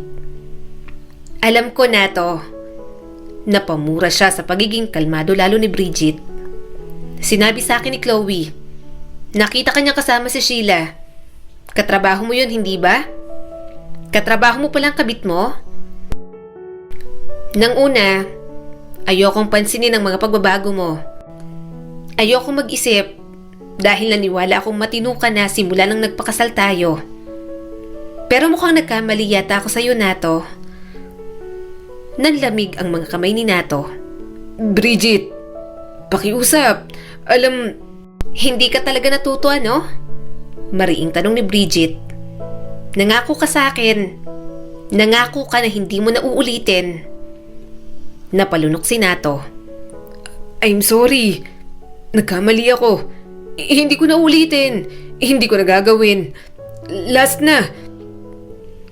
"Alam ko, Nato." Napamura siya sa pagiging kalmado lalo ni Bridget. "Sinabi sa akin ni Chloe, nakita ka niya kasama si Sheila. Katrabaho mo yun, hindi ba? Katrabaho mo palang kabit mo?" "Nang una, ayokong pansinin ang mga pagbabago mo. Ayokong mag-isip dahil naniwala akong matino ka na simula nang nagpakasal tayo. Pero mukhang nagkamali yata ako sa iyo, Nato." Nanlamig ang mga kamay ni Nato. "Bridget, pakiusap. Hindi ka talaga natuto, ano?" Mariing tanong ni Bridget. "Nangako ka sa akin. Nangako ka na hindi mo na uulitin." Napalunok si Nato. "I'm sorry. Nagkamali ako. Hindi ko na ulitin. Hindi ko na gagawin. Last na."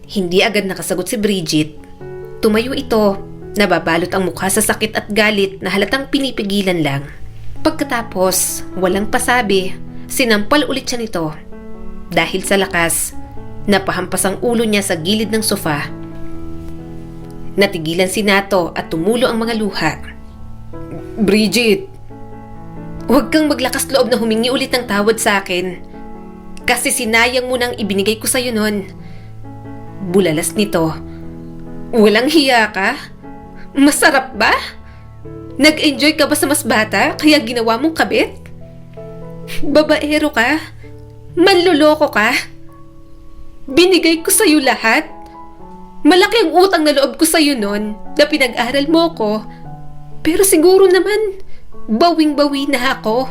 Hindi agad nakasagot si Bridget. Tumayo ito, nababalot ang mukha sa sakit at galit na halatang pinipigilan lang. Pagkatapos, walang pasabi, sinampal ulit siya nito. Dahil sa lakas, napahampas ang ulo niya sa gilid ng sofa. Natigilan si Nato at tumulo ang mga luha. "Bridget, huwag kang maglakas loob na humingi ulit ng tawad sa akin. Kasi sinayang mo nang ibinigay ko sa'yo nun." Bulalas nito. "Walang hiya ka? Masarap ba? Nag-enjoy ka ba sa mas bata kaya ginawa mong kabit? Babaero ka? Manloloko ka? Binigay ko sa'yo lahat. Malaki ang utang na loob ko sa'yo nun na pinag-aral mo ko. Pero siguro naman, bawing-bawi na ako.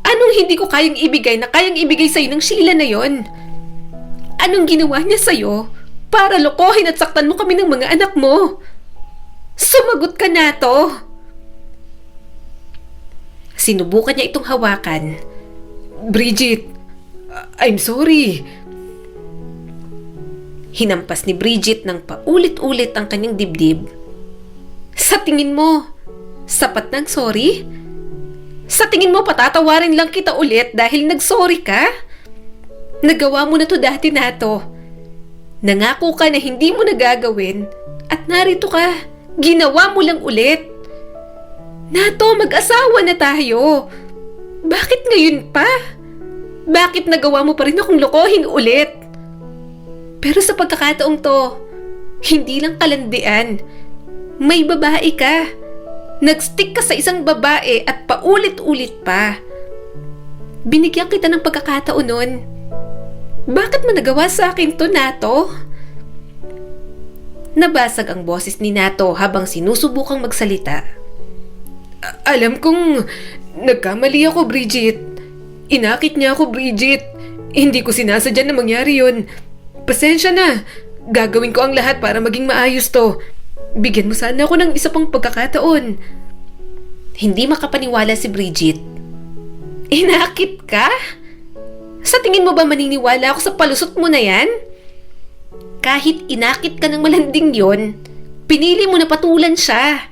Anong hindi ko kayang ibigay na kayang ibigay sa'yo ng Sheila na yon? Anong ginawa niya sa'yo para lokohin at saktan mo kami ng mga anak mo? Sumagot ka, Nato." Sinubukan niya itong hawakan. "Bridget, I'm sorry." Hinampas ni Bridget ng paulit-ulit ang kanyang dibdib. "Sa tingin mo, sapat ng sorry? Sa tingin mo patatawarin lang kita ulit dahil nag-sorry ka? Nagawa mo na to dati, Nato. Nangako ka na hindi mo nagagawin at narito ka, ginawa mo lang ulit. Nato, mag-asawa na tayo. Bakit ngayon pa? Bakit nagawa mo pa rin akong lokohin ulit? Pero sa pagkakataong to, hindi lang kalandian. May babae ka. Nag-stick ka sa isang babae at paulit-ulit pa. Binigyan kita ng pagkakataon nun. Bakit mo nagawa sa akin to, Nato?" Nabasag ang boses ni Nato habang sinusubukang magsalita. "Alam kong Nagkamali ako, Bridget. Inakit niya ako, Bridget. Hindi ko sinasadya na mangyari yun. Pasensya na. Gagawin ko ang lahat para maging maayos to. Bigyan mo sana ako ng isa pang pagkakataon. Hindi makapaniwala si Bridget. Inakit ka? Sa tingin mo ba maniniwala ako sa palusot mo na yan? Kahit inakit ka ng malanding yon, pinili mo na patulan siya.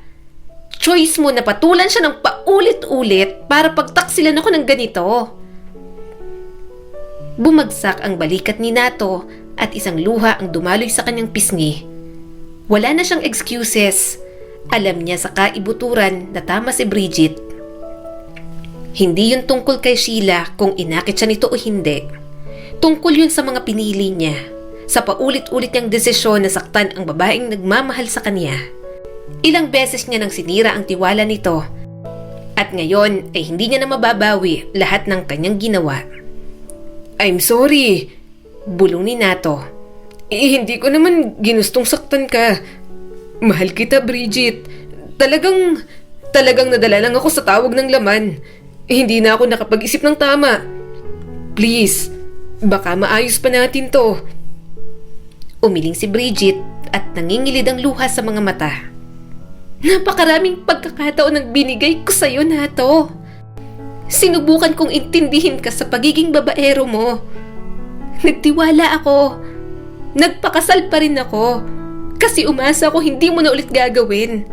Choice mo na patulan siya ng paulit-ulit para pagtaksilan ako ng ganito. Bumagsak ang balikat ni Nato at isang luha ang dumaloy sa kanyang pisngi. Wala na siyang excuses. Alam niya sa kaibuturan na tama si Bridget. Hindi yun tungkol kay Sheila kung inakit siya nito o hindi. Tungkol yun sa mga pinili niya. Sa paulit-ulit niyang desisyon na saktan ang babaeng nagmamahal sa kanya. Ilang beses niya nang sinira ang tiwala nito. At ngayon ay hindi niya na mababawi lahat ng kanyang ginawa. I'm sorry. Bulong ni Nato. Hindi ko naman ginustong saktan ka. Mahal kita, Bridget. Talagang nadala lang ako sa tawag ng laman. Hindi na ako nakapag-isip ng tama. Please, baka maayos pa natin to. Umiling si Bridget at nangingilid ang luha sa mga mata. Napakaraming pagkakataon ang binigay ko sa'yo, Nato. Sinubukan kong intindihin ka sa pagiging babaero mo. Nagtiwala ako. Nagpakasal pa rin ako. Kasi umasa ako hindi mo na ulit gagawin.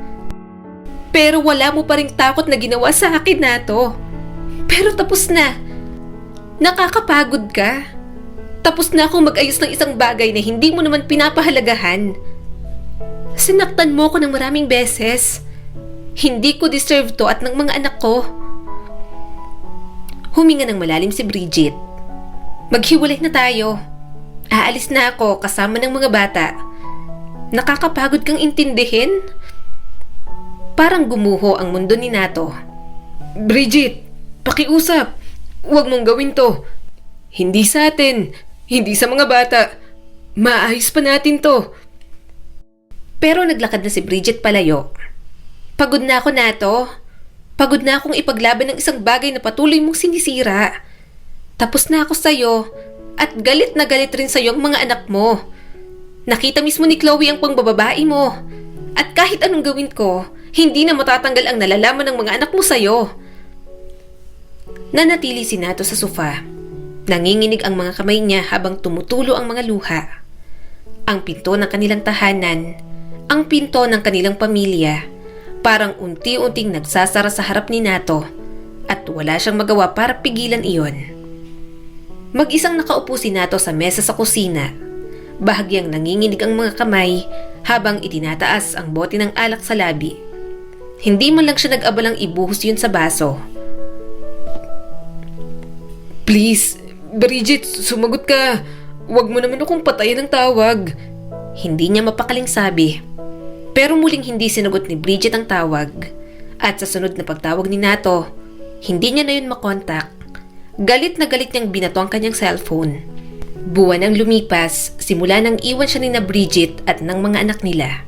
Pero wala mo pa ring takot na ginawa sa akin, Nato. Pero tapos na. Nakakapagod ka. Tapos na akong mag-ayos ng isang bagay na hindi mo naman pinapahalagahan. Sinaktan mo ko ng maraming beses. Hindi ko deserve to at ng mga anak ko. Huminga ng malalim si Bridget. Maghiwalay na tayo. Aalis na ako kasama ng mga bata. Nakakapagod kang intindihin? Parang gumuho ang mundo ni Nato. Bridget, pakiusap. Huwag mong gawin to. Hindi sa atin. Hindi sa mga bata. Maayos pa natin to. Pero naglakad na si Bridget palayo. Pagod na ako, Nato. Pagod na akong ipaglaban ng isang bagay na patuloy mong sinisira. Tapos na ako sa'yo at galit na galit rin sa'yo ang mga anak mo. Nakita mismo ni Chloe ang pangbababae mo. At kahit anong gawin ko, hindi na matatanggal ang nalalaman ng mga anak mo sa'yo. Nanatili si Nato sa sofa. Nanginginig ang mga kamay niya habang tumutulo ang mga luha. Ang pinto ng kanilang tahanan, ang pinto ng kanilang pamilya, parang unti-unting nagsasara sa harap ni Nato at wala siyang magawa para pigilan iyon. Mag-isang nakaupo si Nato sa mesa sa kusina. Bahagyang nanginginig ang mga kamay habang itinataas ang bote ng alak sa labi. Hindi man lang siya nag-abalang ibuhos yun sa baso. Please, Bridget, sumagot ka. Huwag mo naman akong patayin ng tawag. Hindi niya mapakaling sabi. Pero muling hindi sinagot ni Bridget ang tawag. At sa sunod na pagtawag ni Nato, hindi niya na yun makontak. Galit na galit niyang binato ang kanyang cellphone. Buwan ang lumipas, simula nang iwan siya ni na Bridget at ng mga anak nila.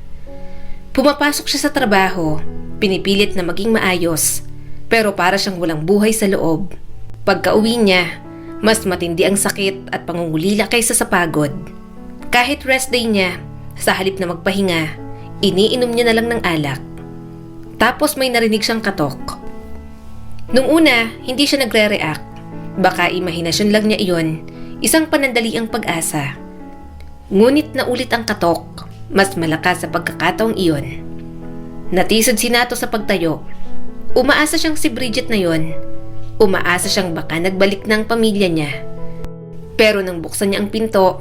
Pumapasok siya sa trabaho, pinipilit na maging maayos, pero para siyang walang buhay sa loob. Pagka-uwi niya, mas matindi ang sakit at pangungulila kaysa sa pagod. Kahit rest day niya, sa halip na magpahinga, iniinom niya na lang ng alak. Tapos may narinig siyang katok. Nung una, hindi siya nagre-react. Baka imahinasyon lang niya iyon, isang panandali ang pag-asa. Ngunit naulit ang katok, mas malakas sa pagkakataong iyon. Natisod si Nato sa pagtayo. Umaasa siyang si Bridget na yon. Umaasa siyang baka nagbalik na ang pamilya niya. Pero nang buksan niya ang pinto,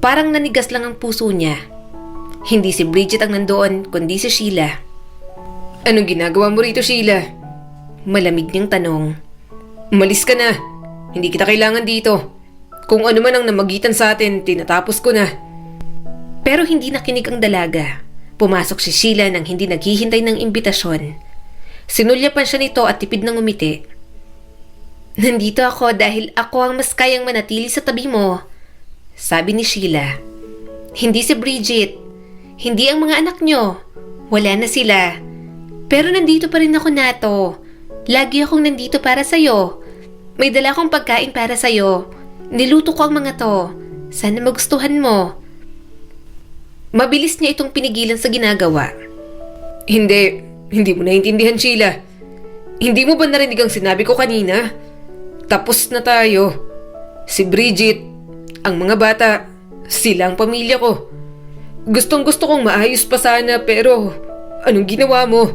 parang nanigas lang ang puso niya. Hindi si Bridget ang nandoon, kundi si Sheila. Anong ginagawa mo rito, Sheila? Malamig niyang tanong. Umalis ka na. Hindi kita kailangan dito. Kung ano man ang namagitan sa atin, tinatapos ko na. Pero hindi nakinig ang dalaga. Pumasok si Sheila nang hindi naghihintay ng imbitasyon. Sinulyapan siya nito at tipid ng umiti. Nandito ako dahil ako ang mas kayang manatili sa tabi mo, sabi ni Sheila. Hindi si Bridget. Hindi ang mga anak nyo. Wala na sila. Pero nandito pa rin ako, Nato. Lagi akong nandito para sa'yo. May dala akong pagkain para sa'yo. Niluto ko ang mga to. Sana magustuhan mo. Mabilis niya itong pinigilan sa ginagawa. Hindi mo naiintindihan, Sheila. Hindi mo ba narinig ang sinabi ko kanina? Tapos na tayo. Si Bridget, ang mga bata, sila ang pamilya ko. Gustong gusto kong maayos pa sana pero anong ginawa mo?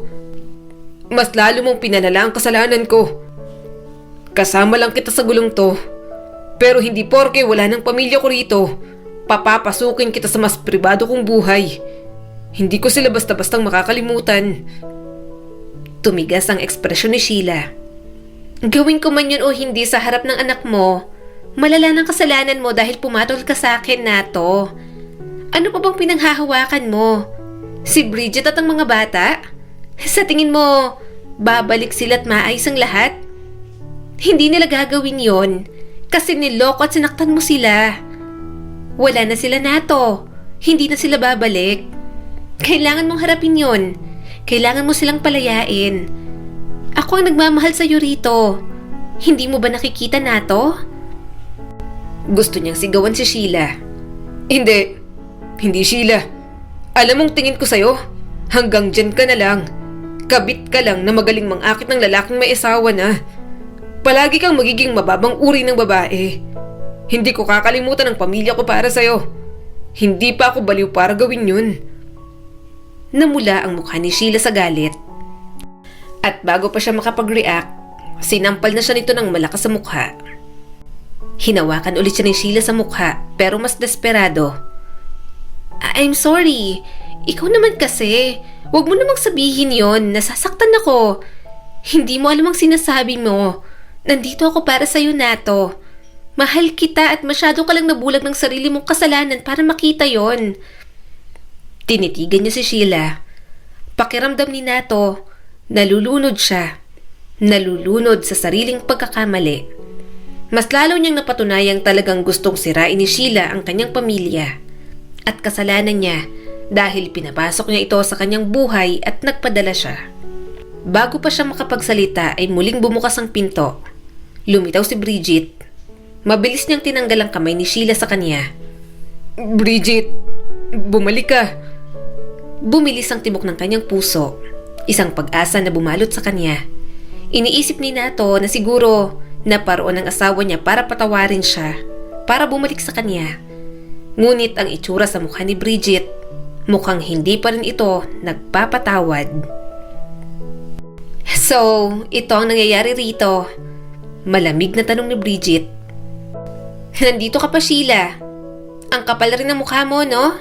Mas lalo mong pinalala ang kasalanan ko. Kasama lang kita sa gulong to. Pero hindi porke wala ng pamilya ko rito, papapasukin kita sa mas pribado kong buhay. Hindi ko sila basta-bastang makakalimutan. Tumigas ang ekspresyon ni Sheila. Gawin ko man yun o hindi sa harap ng anak mo, malala ng kasalanan mo dahil pumatol ka sa akin, Nato. Ano pa bang pinanghahawakan mo? Si Bridget at ang mga bata? Sa tingin mo, babalik sila at maayos ang lahat? Hindi nila gagawin yon kasi niloko at sinaktan mo sila. Wala na sila, Nato. Hindi na sila babalik. Kailangan mong harapin yon. Kailangan mo silang palayain. Ako ang nagmamahal sa'yo rito. Hindi mo ba nakikita, Nato? Gusto niyang sigawan si Sheila. Hindi Sheila. Alam mong tingin ko sa'yo, hanggang dyan ka na lang. Kabit ka lang na magaling mangakit ng lalaking may asawa na. Palagi kang magiging mababang uri ng babae. Hindi ko kakalimutan ang pamilya ko para sa'yo. Hindi pa ako baliw para gawin yun. Namula ang mukha ni Sheila sa galit. At bago pa siya makapag-react, sinampal na siya nito ng malakas sa mukha. Hinawakan ulit siya ni Sheila sa mukha pero mas desperado. I'm sorry. Ikaw naman kasi. Huwag mo namang sabihin yon. Nasasaktan ako. Hindi mo alam ang sinasabi mo. Nandito ako para sa'yo, Nato. Mahal kita at masyado ka lang nabulag ng sarili mong kasalanan para makita yon. Tinitigan niya si Sheila. Pakiramdam ni Nato, nalulunod siya. Nalulunod sa sariling pagkakamali. Mas lalo niyang napatunayang talagang gustong sirain ni Sheila ang kanyang pamilya. At kasalanan niya dahil pinapasok niya ito sa kanyang buhay at nagpadala siya. Bago pa siya makapagsalita ay muling bumukas ang pinto. Lumitaw si Bridget. Mabilis niyang tinanggal ang kamay ni Sheila sa kanya. Bridget, bumalik ka. Bumilis ang tibok ng kanyang puso. Isang pag-asa na bumalot sa kanya. Iniisip ni Nato na siguro naparoon ang asawa niya para patawarin siya, para bumalik sa kanya. Ngunit ang itsura sa mukha ni Bridget, mukhang hindi pa rin ito nagpapatawad. So, ito ang nangyayari rito. Malamig na tanong ni Bridget. Nandito ka pa, Sheila. Ang kapal rin ng mukha mo, no?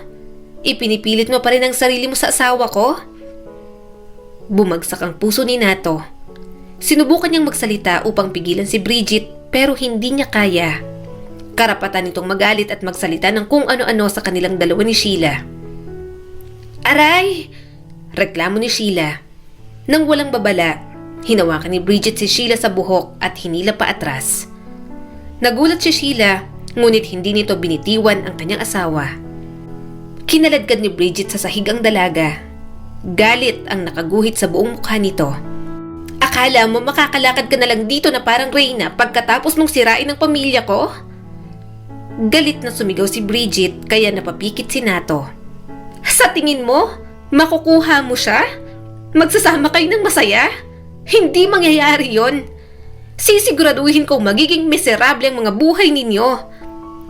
Ipinipilit mo pa rin ang sarili mo sa asawa ko? Bumagsak ang puso ni Nato. Sinubukan niyang magsalita upang pigilan si Bridget pero hindi niya kaya. Karapatan nitong magalit at magsalita ng kung ano-ano sa kanilang dalawa ni Sheila. Aray! Reklamo ni Sheila. Nang walang babala, hinawakan ni Bridget si Sheila sa buhok at hinila pa atras. Nagulat si Sheila, ngunit hindi nito binitiwan ang kanyang asawa. Kinaladkad ni Bridget sa sahig ang dalaga. Galit ang nakaguhit sa buong mukha nito. Akala mo makakalakad ka na lang dito na parang reyna pagkatapos mong sirain ang pamilya ko? Galit na sumigaw si Bridget kaya napapikit si Nato. Sa tingin mo, makukuha mo siya? Magsasama kayo ng masaya? Hindi mangyayari yon. Sisiguraduhin kong magiging miserable ang mga buhay ninyo.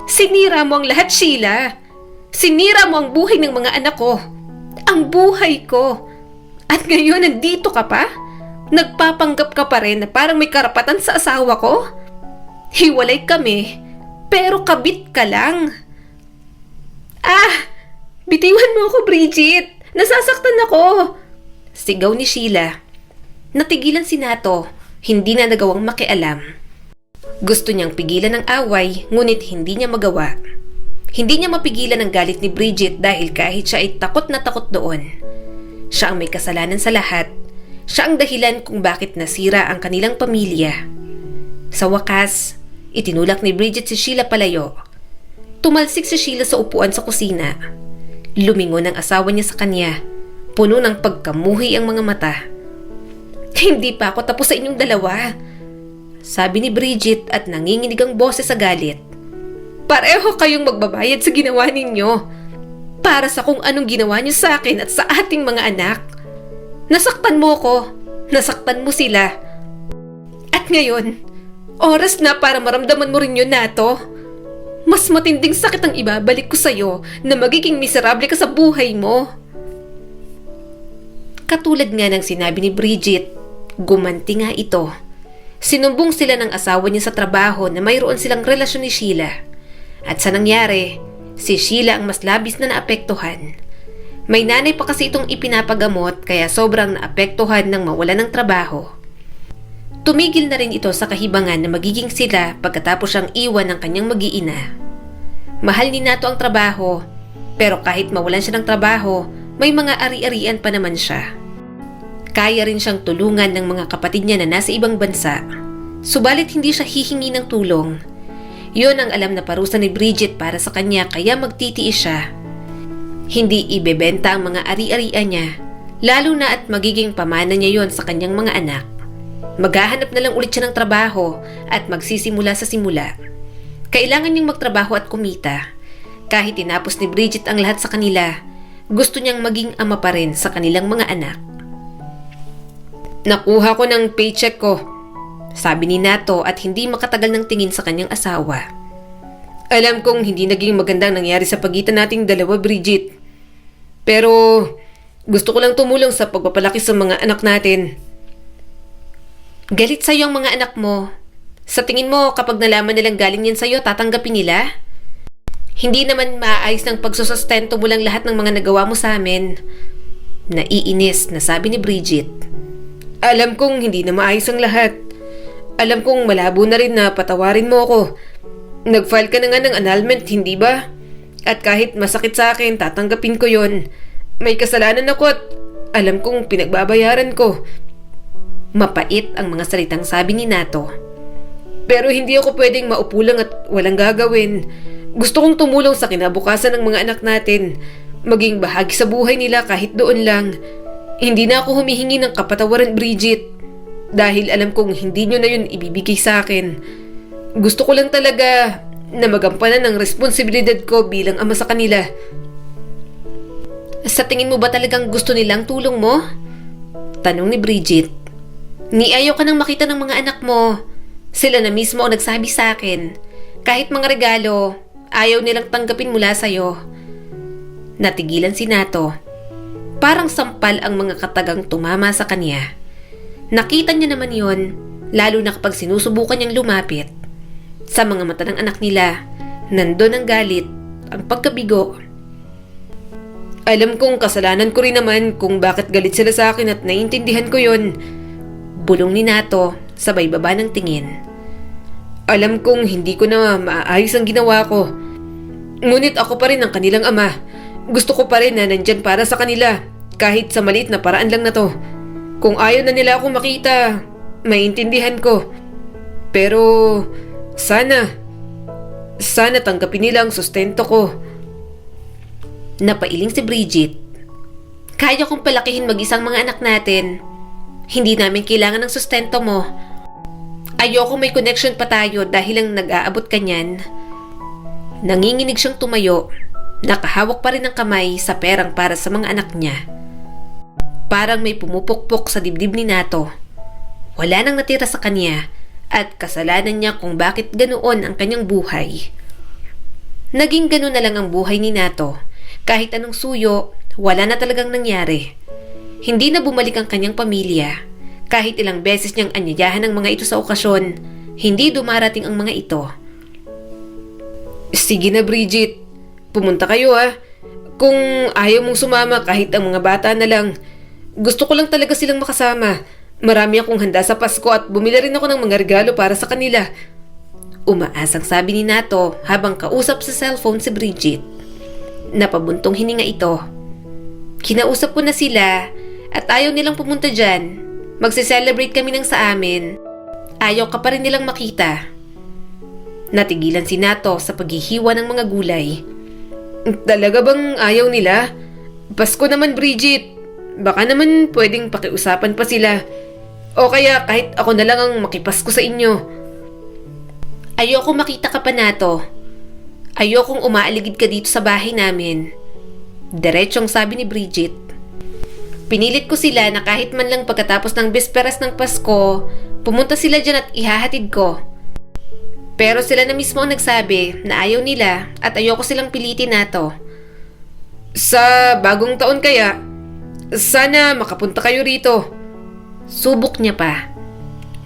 Sinira mo ang lahat, Sheila. Sinira mo ang buhay ng mga anak ko. Ang buhay ko. At ngayon nandito ka pa? Nagpapanggap ka pa rin na parang may karapatan sa asawa ko? Hiwalay kami, pero kabit ka lang. Bitiwan mo ako, Bridget. Nasasaktan ako. Sigaw ni Sheila. Natigilan si Nato. Hindi na nagawang makialam. Gusto niyang pigilan ang away, ngunit hindi niya magawa. Hindi niya mapigilan ang galit ni Bridget dahil kahit siya ay takot na takot doon. Siya ang may kasalanan sa lahat. Siya ang dahilan kung bakit nasira ang kanilang pamilya. Sa wakas, itinulak ni Bridget si Sheila palayo. Tumalsik si Sheila sa upuan sa kusina. Lumingon ang asawa niya sa kanya. Puno ng pagkamuhi ang mga mata. Hindi pa ako tapos sa inyong dalawa. Sabi ni Bridget at nanginginig ang boses sa galit. Pareho kayong magbabayad sa ginawa ninyo. Para sa kung anong ginawa niyo sa akin at sa ating mga anak. Nasaktan mo ko. Nasaktan mo sila. At ngayon, oras na para maramdaman mo rin yun, Nato. Mas matinding sakit ang ibabalik ko sa'yo na magiging miserable ka sa buhay mo. Katulad nga ng sinabi ni Bridget, gumanti nga ito. Sinumbong sila ng asawa niya sa trabaho na mayroon silang relasyon ni Sheila. At sa nangyari, si Sheila ang mas labis na naapektuhan. May nanay pa kasi itong ipinapagamot kaya sobrang naapektuhan ng mawalan ng trabaho. Tumigil na rin ito sa kahibangan na magiging sila pagkatapos siyang iwan ng kanyang mag-iina. Mahal ni Nato ang trabaho, pero kahit mawalan siya ng trabaho, may mga ari-arian pa naman siya. Kaya rin siyang tulungan ng mga kapatid niya na nasa ibang bansa. Subalit hindi siya hihingi ng tulong. Yun ang alam na parusa ni Bridget para sa kanya kaya magtitiis siya. Hindi ibebenta ang mga ari-arian niya, lalo na at magiging pamana niya yon sa kanyang mga anak. Maghahanap na lang ulit siya ng trabaho at magsisimula sa simula. Kailangan niyang magtrabaho at kumita. Kahit tinapos ni Bridget ang lahat sa kanila, gusto niyang maging ama pa rin sa kanilang mga anak. Nakuha ko ng paycheck ko, sabi ni Nato at hindi makatagal ng tingin sa kanyang asawa. Alam kong hindi naging magandang nangyari sa pagitan nating dalawa, Bridget. Pero gusto ko lang tumulong sa pagpapalaki sa mga anak natin. Galit sa'yo ang mga anak mo. Sa tingin mo kapag nalaman nilang galing yan sa'yo, tatanggapin nila? Hindi naman maayos ng pagsusustento mo lang lahat ng mga nagawa mo sa amin. Naiinis na sabi ni Bridget. Alam kong hindi na maayos ang lahat. Alam kong malabo na rin na patawarin mo ako. Nag-file ka na nga ng annulment, hindi ba? At kahit masakit sa akin, tatanggapin ko yon. May kasalanan ako at alam kong pinagbabayaran ko. Mapait ang mga salitang sabi ni Nato. Pero hindi ako pwedeng maupo lang at walang gagawin. Gusto kong tumulong sa kinabukasan ng mga anak natin. Maging bahagi sa buhay nila kahit doon lang. Hindi na ako humihingi ng kapatawaran, Bridget. Dahil alam kong hindi nyo na yun ibibigay sa akin. Gusto ko lang talaga na magampanan ng responsibilidad ko bilang ama sa kanila. Sa tingin mo ba talagang gusto nilang tulong mo? Tanong ni Bridget. Ni ayaw ka nang makita ng mga anak mo. Sila na mismo ang nagsabi sa akin. Kahit mga regalo, ayaw nilang tanggapin mula sa'yo. Natigilan si Nato. Parang sampal ang mga katagang tumama sa kanya. Nakita niya naman yon, lalo na kapag sinusubukan niyang lumapit. Sa mga mata ng anak nila, nandun ang galit, ang pagkabigo. Alam kong kasalanan ko rin naman kung bakit galit sila sa akin at naiintindihan ko yon. Bulong ni Nato, sabay baba ng tingin. Alam kong hindi ko na maayos ang ginawa ko. Ngunit ako pa rin ang kanilang ama. Gusto ko pa rin na nandyan para sa kanila, kahit sa maliit na paraan lang na to. Kung ayaw na nila ako makita, maintindihan ko. Pero sana tanggapin nila ang sustento ko. Napailing si Bridget. Kaya kong palakihin mag-isang mga anak natin. Hindi namin kailangan ng sustento mo. Ayoko may connection pa tayo dahil lang nag-aabot ka niyan. Nanginginig siyang tumayo. Nakahawak pa rin ng kamay sa perang para sa mga anak niya. Parang may pumupukpok sa dibdib ni Nato. Wala nang natira sa kanya at kasalanan niya kung bakit ganoon ang kanyang buhay. Naging ganoon na lang ang buhay ni Nato. Kahit anong suyo, wala na talagang nangyari. Hindi na bumalik ang kanyang pamilya. Kahit ilang beses niyang anyayahan ang mga ito sa okasyon, hindi dumarating ang mga ito. Sige na, Bridget. Pumunta kayo ha. Kung ayaw mong sumama kahit ang mga bata na lang. Gusto ko lang talaga silang makasama. Marami akong handa sa Pasko at bumili rin ako ng mga regalo para sa kanila. Umaasang sabi ni Nato habang kausap sa cellphone si Bridget. Napabuntong hininga ito. Kinausap ko na sila at ayaw nilang pumunta dyan. Magse-celebrate kami ng sa amin. Ayaw ka pa rin nilang makita. Natigilan si Nato sa paghihiwa ng mga gulay. Talaga bang ayaw nila? Pasko naman, Bridget. Baka naman pwedeng pakiusapan pa sila. O kaya kahit ako na lang ang makipasko sa inyo. Ayoko makita ka pa, Nato. Ayokong umaaligid ka dito sa bahay namin. Diretsyong sabi ni Bridget. Pinilit ko sila na kahit man lang pagkatapos ng bisperas ng Pasko, pumunta sila dyan at ihahatid ko. Pero sila na mismo ang nagsabi na ayaw nila at ayoko silang pilitin, Nato. Sa bagong taon kaya, sana makapunta kayo rito. Subok niya pa.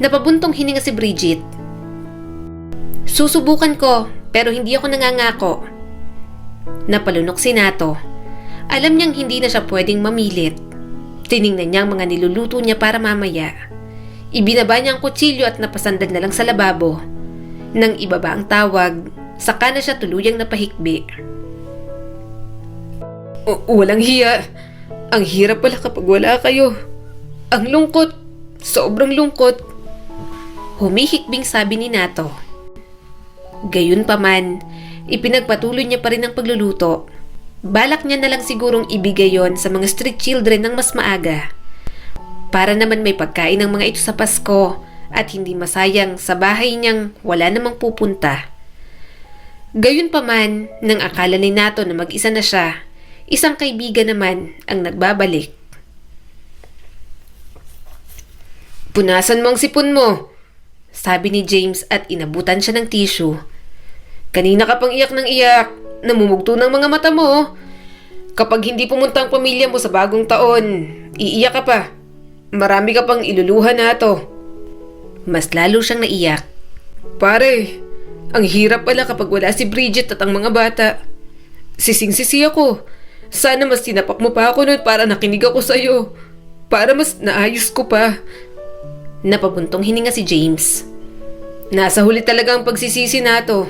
Napabuntong hininga si Bridget. Susubukan ko, pero hindi ako nangangako. Napalunok si Nato. Alam niyang hindi na siya pwedeng mamilit. Tiningnan niya ang mga niluluto niya para mamaya. Ibinaba niya ang kutsilyo at napasandal na lang sa lababo. Nang ibaba ang tawag, saka na siya tuluyang napahikbi. Walang hiya. Ang hirap pala kapag wala kayo. Ang lungkot. Sobrang lungkot. Humihikbing sabi ni Nato. Gayunpaman, ipinagpatuloy niya pa rin ang pagluluto. Balak niya na lang sigurong ibigay yon sa mga street children ng mas maaga. Para naman may pagkain ng mga ito sa Pasko at hindi masayang sa bahay niyang wala namang pupunta. Gayunpaman, nang akala ni Nato na mag-isa na siya, isang kaibigan naman ang nagbabalik. Punasan mo ang sipon mo. Sabi ni James at inabutan siya ng tissue. Kanina ka pang iyak ng iyak. Namumugto ng mga mata mo. Kapag hindi pumunta ang pamilya mo sa bagong taon, iiyak ka pa. Marami ka pang iluluha na to. Mas lalo siyang naiyak. Pare, ang hirap pala kapag wala si Bridget at ang mga bata. Sising-sisi ako. Sana mas tinapak mo pa ako nun para nakinig ako sa'yo. Para mas naayos ko pa. Napabuntong hininga si James. Nasa huli talaga ang pagsisisi na to.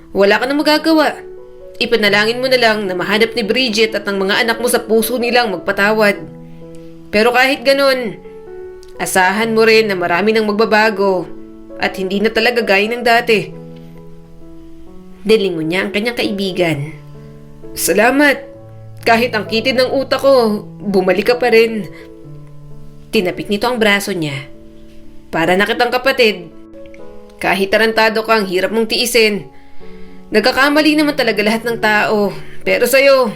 Wala ka na magagawa. Ipanalangin mo na lang na mahanap ni Bridget at ang mga anak mo sa puso nilang magpatawad. Pero kahit ganon, asahan mo rin na marami nang magbabago at hindi na talaga gaya ng dati. Dilingon niya ang kanyang kaibigan. Salamat. Kahit ang kitid ng utak ko, bumalik ka pa rin. Tinapik nito ang braso niya. Para na kitang kapatid. Kahit tarantado kang hirap mong tiisin. Nagkakamali naman talaga lahat ng tao. Pero sa'yo,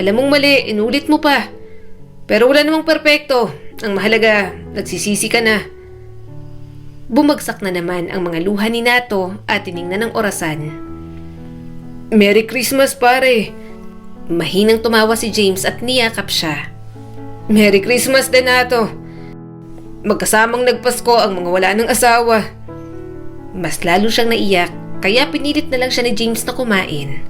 alam mong mali, inulit mo pa. Pero wala namang perpekto. Ang mahalaga, nagsisisi ka na. Bumagsak na naman ang mga luha ni Nato at tiningnan ng orasan. Merry Christmas, pare. Mahinang tumawa si James at niyakap siya. Merry Christmas din, Nato. Magkasamang nagpasko ang mga wala ng asawa. Mas lalo siyang naiyak, kaya pinilit na lang siya ni James na kumain.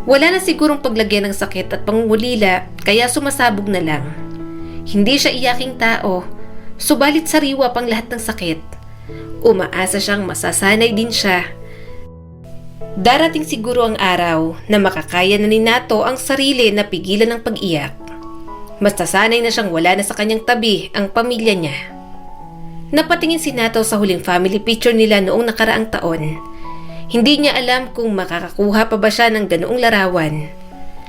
Wala na sigurong paglagyan ng sakit at pangungulila, kaya sumasabog na lang. Hindi siya iyaking tao, subalit sariwa pang lahat ng sakit. Umaasa siyang masasanay din siya. Darating siguro ang araw na makakaya na ni Nato ang sarili na pigilan ng pag-iyak. Mas nasanay na siyang wala na sa kanyang tabi ang pamilya niya. Napatingin si Nato sa huling family picture nila noong nakaraang taon. Hindi niya alam kung makakakuha pa ba siya ng ganoong larawan.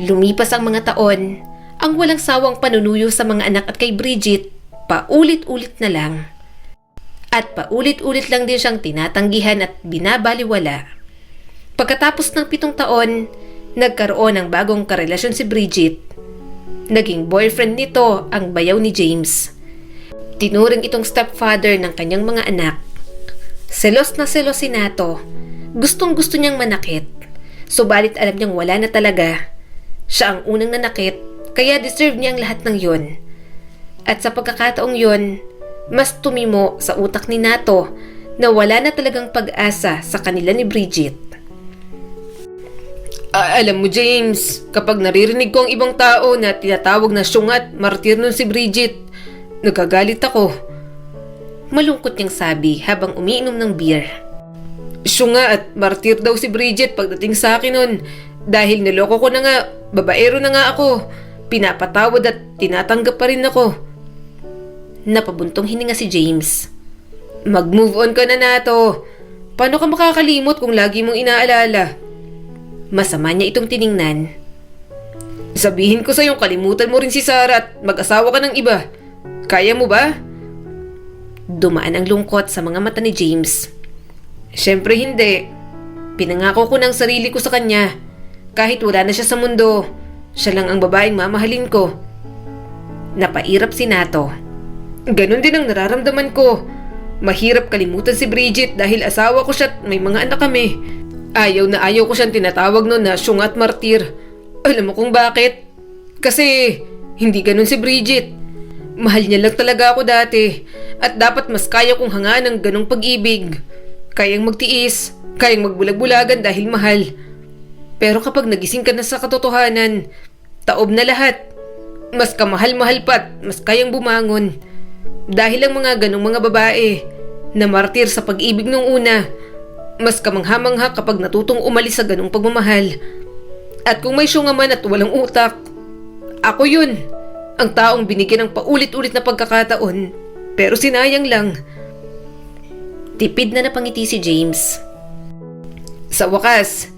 Lumipas ang mga taon, ang walang sawang panunuyo sa mga anak at kay Bridget, paulit-ulit na lang. At paulit-ulit lang din siyang tinatanggihan at binabaliwala. Pagkatapos ng 7 taon, nagkaroon ng bagong karelasyon si Bridget. Naging boyfriend nito ang bayaw ni James. Tinuring itong stepfather ng kanyang mga anak. Selos na selos si Nato. Gustong gusto niyang manakit. Subalit alam niyang wala na talaga. Siya ang unang nanakit, kaya deserve niya ang lahat ng yon. At sa pagkakataong yon, mas tumimo sa utak ni Nato na wala na talagang pag-asa sa kanila ni Bridget. Alam mo, James, kapag naririnig ko ang ibang tao na tinatawag na syunga at martir nun si Bridget, nagagalit ako. Malungkot niyang sabi habang umiinom ng beer. Syunga at martir daw si Bridget pagdating sa akin nun. Dahil niloko ko na nga, babaero na nga ako. Pinapatawad at tinatanggap pa rin ako. Napabuntong hininga si James. Mag-move on ka na, Nato. Paano ka makakalimot kung lagi mong inaalala? Masama niya itong tiningnan. Sabihin ko sa'yong kalimutan mo rin si Sarah at mag-asawa ka ng iba. Kaya mo ba? Dumaan ang lungkot sa mga mata ni James. Siyempre hindi. Pinangako ko ng sarili ko sa kanya. Kahit wala na siya sa mundo, siya lang ang babaeng mamahalin ko. Napairap si Nato. Ganon din ang nararamdaman ko. Mahirap kalimutan si Bridget dahil asawa ko siya at may mga anak kami. Ayaw na ayaw ko siyang tinatawag noon na syung at martir. Alam mo kung bakit? Kasi hindi ganon si Bridget. Mahal niya lang talaga ako dati at dapat mas kaya kong hangaan ng ganong pag-ibig. Kayang magtiis, kayang magbulag-bulagan dahil mahal. Pero kapag nagising ka na sa katotohanan, taob na lahat. Mas kamahal-mahal pat, mas kayang bumangon. Dahil ang mga ganong mga babae na martir sa pag-ibig nung una, mas kamangha-mangha kapag natutong umalis sa ganong pagmamahal. At kung may syunga man at walang utak, ako yun. Ang taong binigyan ng paulit-ulit na pagkakataon, pero sinayang lang. Tipid na napangiti si James. Sa wakas,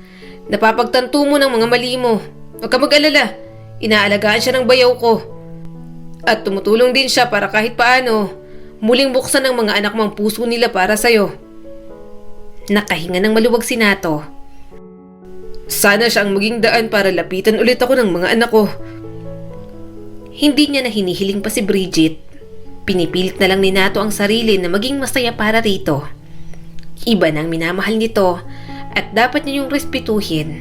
napapagtanto mo ng mga mali mo. Huwag ka mag-alala, inaalagaan siya ng bayaw ko. At tumutulong din siya para kahit paano, muling buksan ng mga anak mong puso nila para sa'yo. Nakahinga ng maluwag si Nato. Sana siya ang maging daan para lapitan ulit ako ng mga anak ko. Hindi niya na hinihiling pa si Bridget. Pinipilit na lang ni Nato ang sarili na maging masaya para rito. Iba na ang minamahal nito at dapat niya yung respetuhin.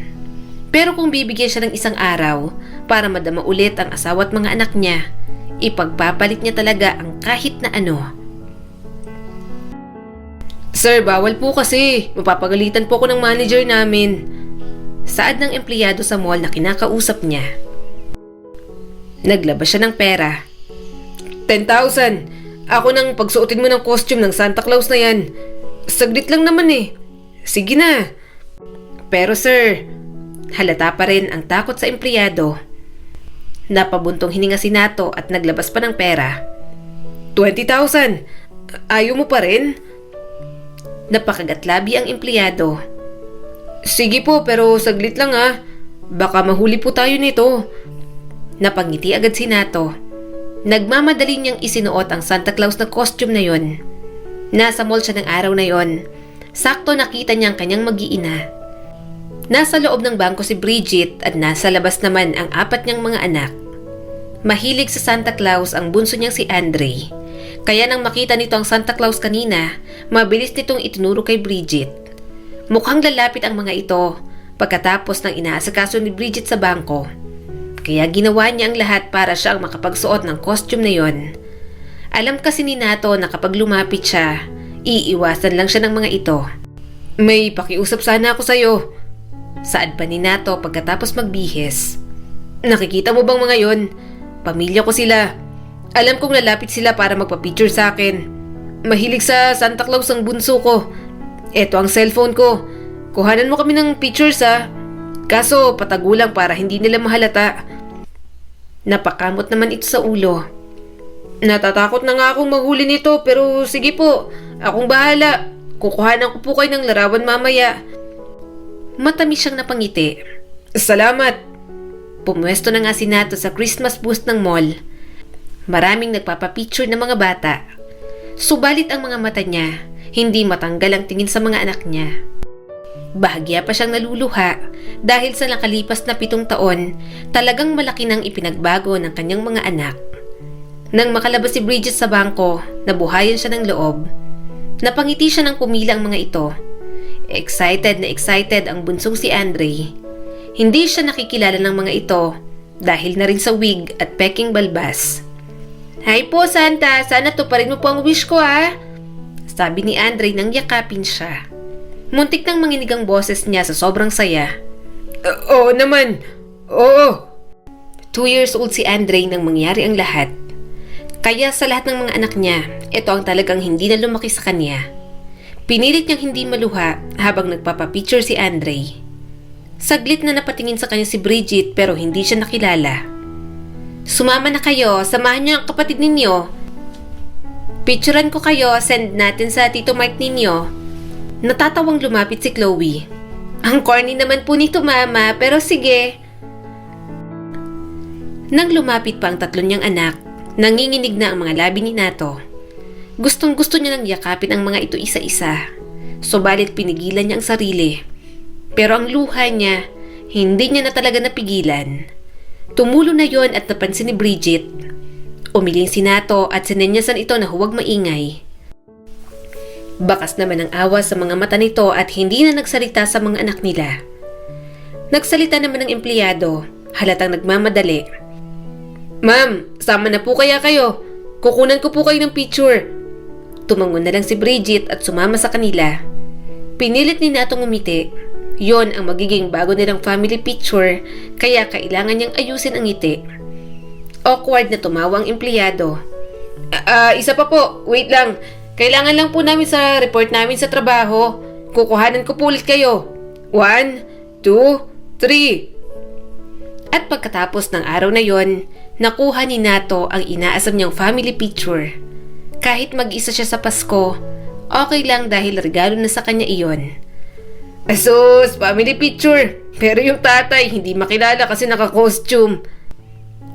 Pero kung bibigyan siya ng isang araw para madama ulit ang asawa at mga anak niya, ipagpapalit niya talaga ang kahit na ano. Sir, bawal po kasi. Mapapagalitan po ako ng manager namin. Saad ng empleyado sa mall na kinakausap niya. Naglabas siya ng pera. 10,000. Ako nang pagsuotin mo ng costume ng Santa Claus na yan. Saglit lang naman eh. Sige na. Pero sir, halata pa rin ang takot sa empleyado. Napabuntong hininga si Nato at naglabas pa ng pera. 20,000. Ayaw mo pa rin? Napakagatlabi ang empleyado. Sige po, pero saglit lang ha. Baka mahuli po tayo nito. Napangiti agad si Nato. Nagmamadali niyang isinuot ang Santa Claus na costume na yon. Nasa mall siya ng araw na yon. Sakto nakita niya ang kanyang mag-iina. Nasa loob ng bangko si Bridget at nasa labas naman ang 4 niyang mga anak. Mahilig sa Santa Claus ang bunso niyang si Andre. Kaya nang makita nito ang Santa Claus kanina, mabilis nitong itinuro kay Bridget. Mukhang lalapit ang mga ito pagkatapos ng inaasikaso ni Bridget sa bangko. Kaya ginawa niya ang lahat para siya ang makapagsuot ng costume na yon. Alam kasi ni Nato na kapag lumapit siya, iiwasan lang siya ng mga ito. May pakiusap sana ako sa'yo. Saad pa ni Nato pagkatapos magbihis. Nakikita mo bang mga yon? Pamilya ko sila. Alam kong lalapit sila para magpa-picture sa akin. Mahilig sa Santa Claus ang bunso ko. Eto ang cellphone ko. Kuhanan mo kami ng pictures ha. Kaso patagulang para hindi nila mahalata. Napakamot naman ito sa ulo. Natatakot na nga akong mahuli nito pero sige po, akong bahala. Kukuhanan ko po kayo ng larawan mamaya. Matamis siyang napangiti. Salamat. Pumwesto na nga si Nato sa Christmas booth ng mall. Maraming nagpapapicture ng mga bata. Subalit ang mga mata niya, hindi matanggal ang tingin sa mga anak niya. Bahagya pa siyang naluluha dahil sa nakalipas na 7 taon, talagang malaki nang ipinagbago ng kanyang mga anak. Nang makalabas si Bridget sa bangko, nabuhayan siya ng loob. Napangiti siya ng pumila ang mga ito. Excited na excited ang bunsong si Andre. Hindi siya nakikilala ng mga ito dahil na rin sa wig at peking balbas. "Hi po Santa, sana tuparin mo po ang wish ko ha," sabi ni Andre nang yakapin siya. Muntik nang manginig ang boses niya sa sobrang saya. Oo naman. Oo. 2 years old si Andre nang mangyari ang lahat. Kaya sa lahat ng mga anak niya, ito ang talagang hindi na lumaki sa kanya. Pinilit niyang hindi maluha habang nagpapapicture si Andre. Saglit na napatingin sa kanya si Bridget pero hindi siya nakilala. "Sumama na kayo, samahan niyo ang kapatid ninyo. Picturean ko kayo, send natin sa Tito Mike ninyo." Natatawang lumapit si Chloe. "Ang corny naman po nito mama, pero sige." Nang lumapit pa ang 3 niyang anak, nanginginig na ang mga labi ni Nato. Gustong-gusto niya nang yakapin ang mga ito isa-isa. Subalit pinigilan niya ang sarili. Pero ang luha niya, hindi niya na talaga napigilan. Tumulo na yon at napansin ni Bridget. Umiling si Nato at sinenyasan ito na huwag maingay. Bakas naman ang awa sa mga mata nito at hindi na nagsalita sa mga anak nila. Nagsalita naman ang empleyado, halatang nagmamadali. "Ma'am, sama na po kaya kayo. Kukunan ko po kayo ng picture." Tumangon na lang si Bridget at sumama sa kanila. Pinilit ni Natong umiti. Yon ang magiging bago nilang family picture, kaya kailangan niyang ayusin ang ngiti. Awkward na tumawa ang empleyado. Isa pa po. Wait lang. Kailangan lang po namin sa report namin sa trabaho. Kukuhanan ko po ulit kayo. 1, 2, 3. At pagkatapos ng araw na yon, nakuha ni Nato ang inaasam niyang family picture. Kahit mag-isa siya sa Pasko, okay lang dahil regalo na sa kanya iyon. Asus, family picture. Pero yung tatay hindi makilala kasi naka-costume.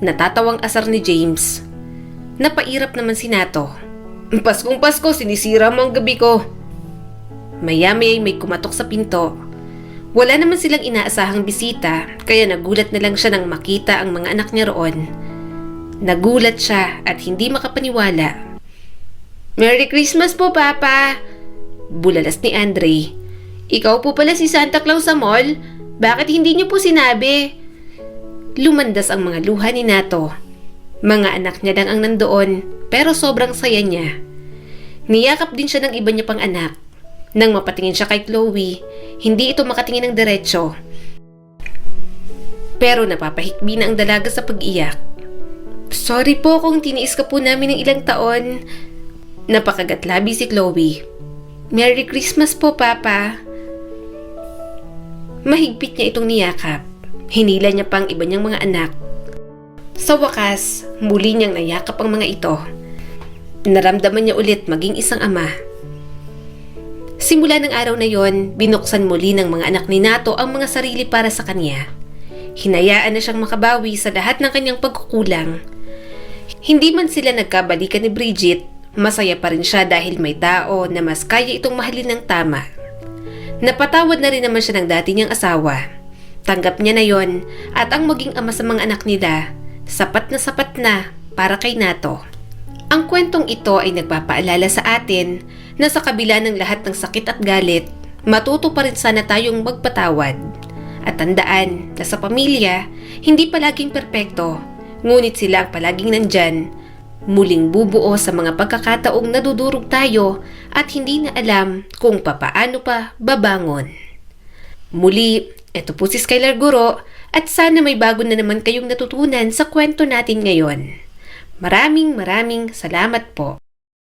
Natatawang asar ni James. Napairap naman si Nato. Paskong Pasko, sinisira mo ang gabi ko. Maya-maya may kumatok sa pinto. Wala naman silang inaasahang bisita, kaya nagulat na lang siya nang makita ang mga anak niya roon. Nagulat siya at hindi makapaniwala. "Merry Christmas po, Papa!" Bulalas ni Andre. "Ikaw po pala si Santa Claus sa mall? Bakit hindi niyo po sinabi?" Lumandas ang mga luha ni Nato. Mga anak niya lang ang nandoon, pero sobrang saya niya. Niyakap din siya ng iba niya pang anak. Nang mapatingin siya kay Chloe, hindi ito makatingin ng diretsyo. Pero napapahikbi na ang dalaga sa pag-iyak. "Sorry po kung tiniis ka po namin ng ilang taon." Napakagatlabi si Chloe. "Merry Christmas po, Papa." Mahigpit niya itong niyakap. Hinila niya pang iba niyang mga anak. Sa wakas, muli niyang nayakap ang mga ito. Naramdaman niya ulit maging isang ama. Simula ng araw na yon, binuksan muli ng mga anak ni Nato ang mga sarili para sa kanya. Hinayaan na siyang makabawi sa lahat ng kanyang pagkukulang. Hindi man sila nagkabalikan ni Bridget, masaya pa rin siya dahil may tao na mas kaya itong mahalin ng tama. Napatawad na rin naman siya ng dati niyang asawa. Tanggap niya na yon at ang maging ama sa mga anak nila, sapat na para kay Nato. Ang kwentong ito ay nagpapaalala sa atin na sa kabila ng lahat ng sakit at galit, matuto pa rin sana tayong magpatawad. At tandaan na sa pamilya, hindi palaging perpekto, ngunit sila ang palaging nandyan, muling bubuo sa mga pagkakataong nadudurog tayo at hindi na alam kung papaano pa babangon. Muli, ito po si Skylar Guro at sana may bago na naman kayong natutunan sa kwento natin ngayon. Maraming salamat po.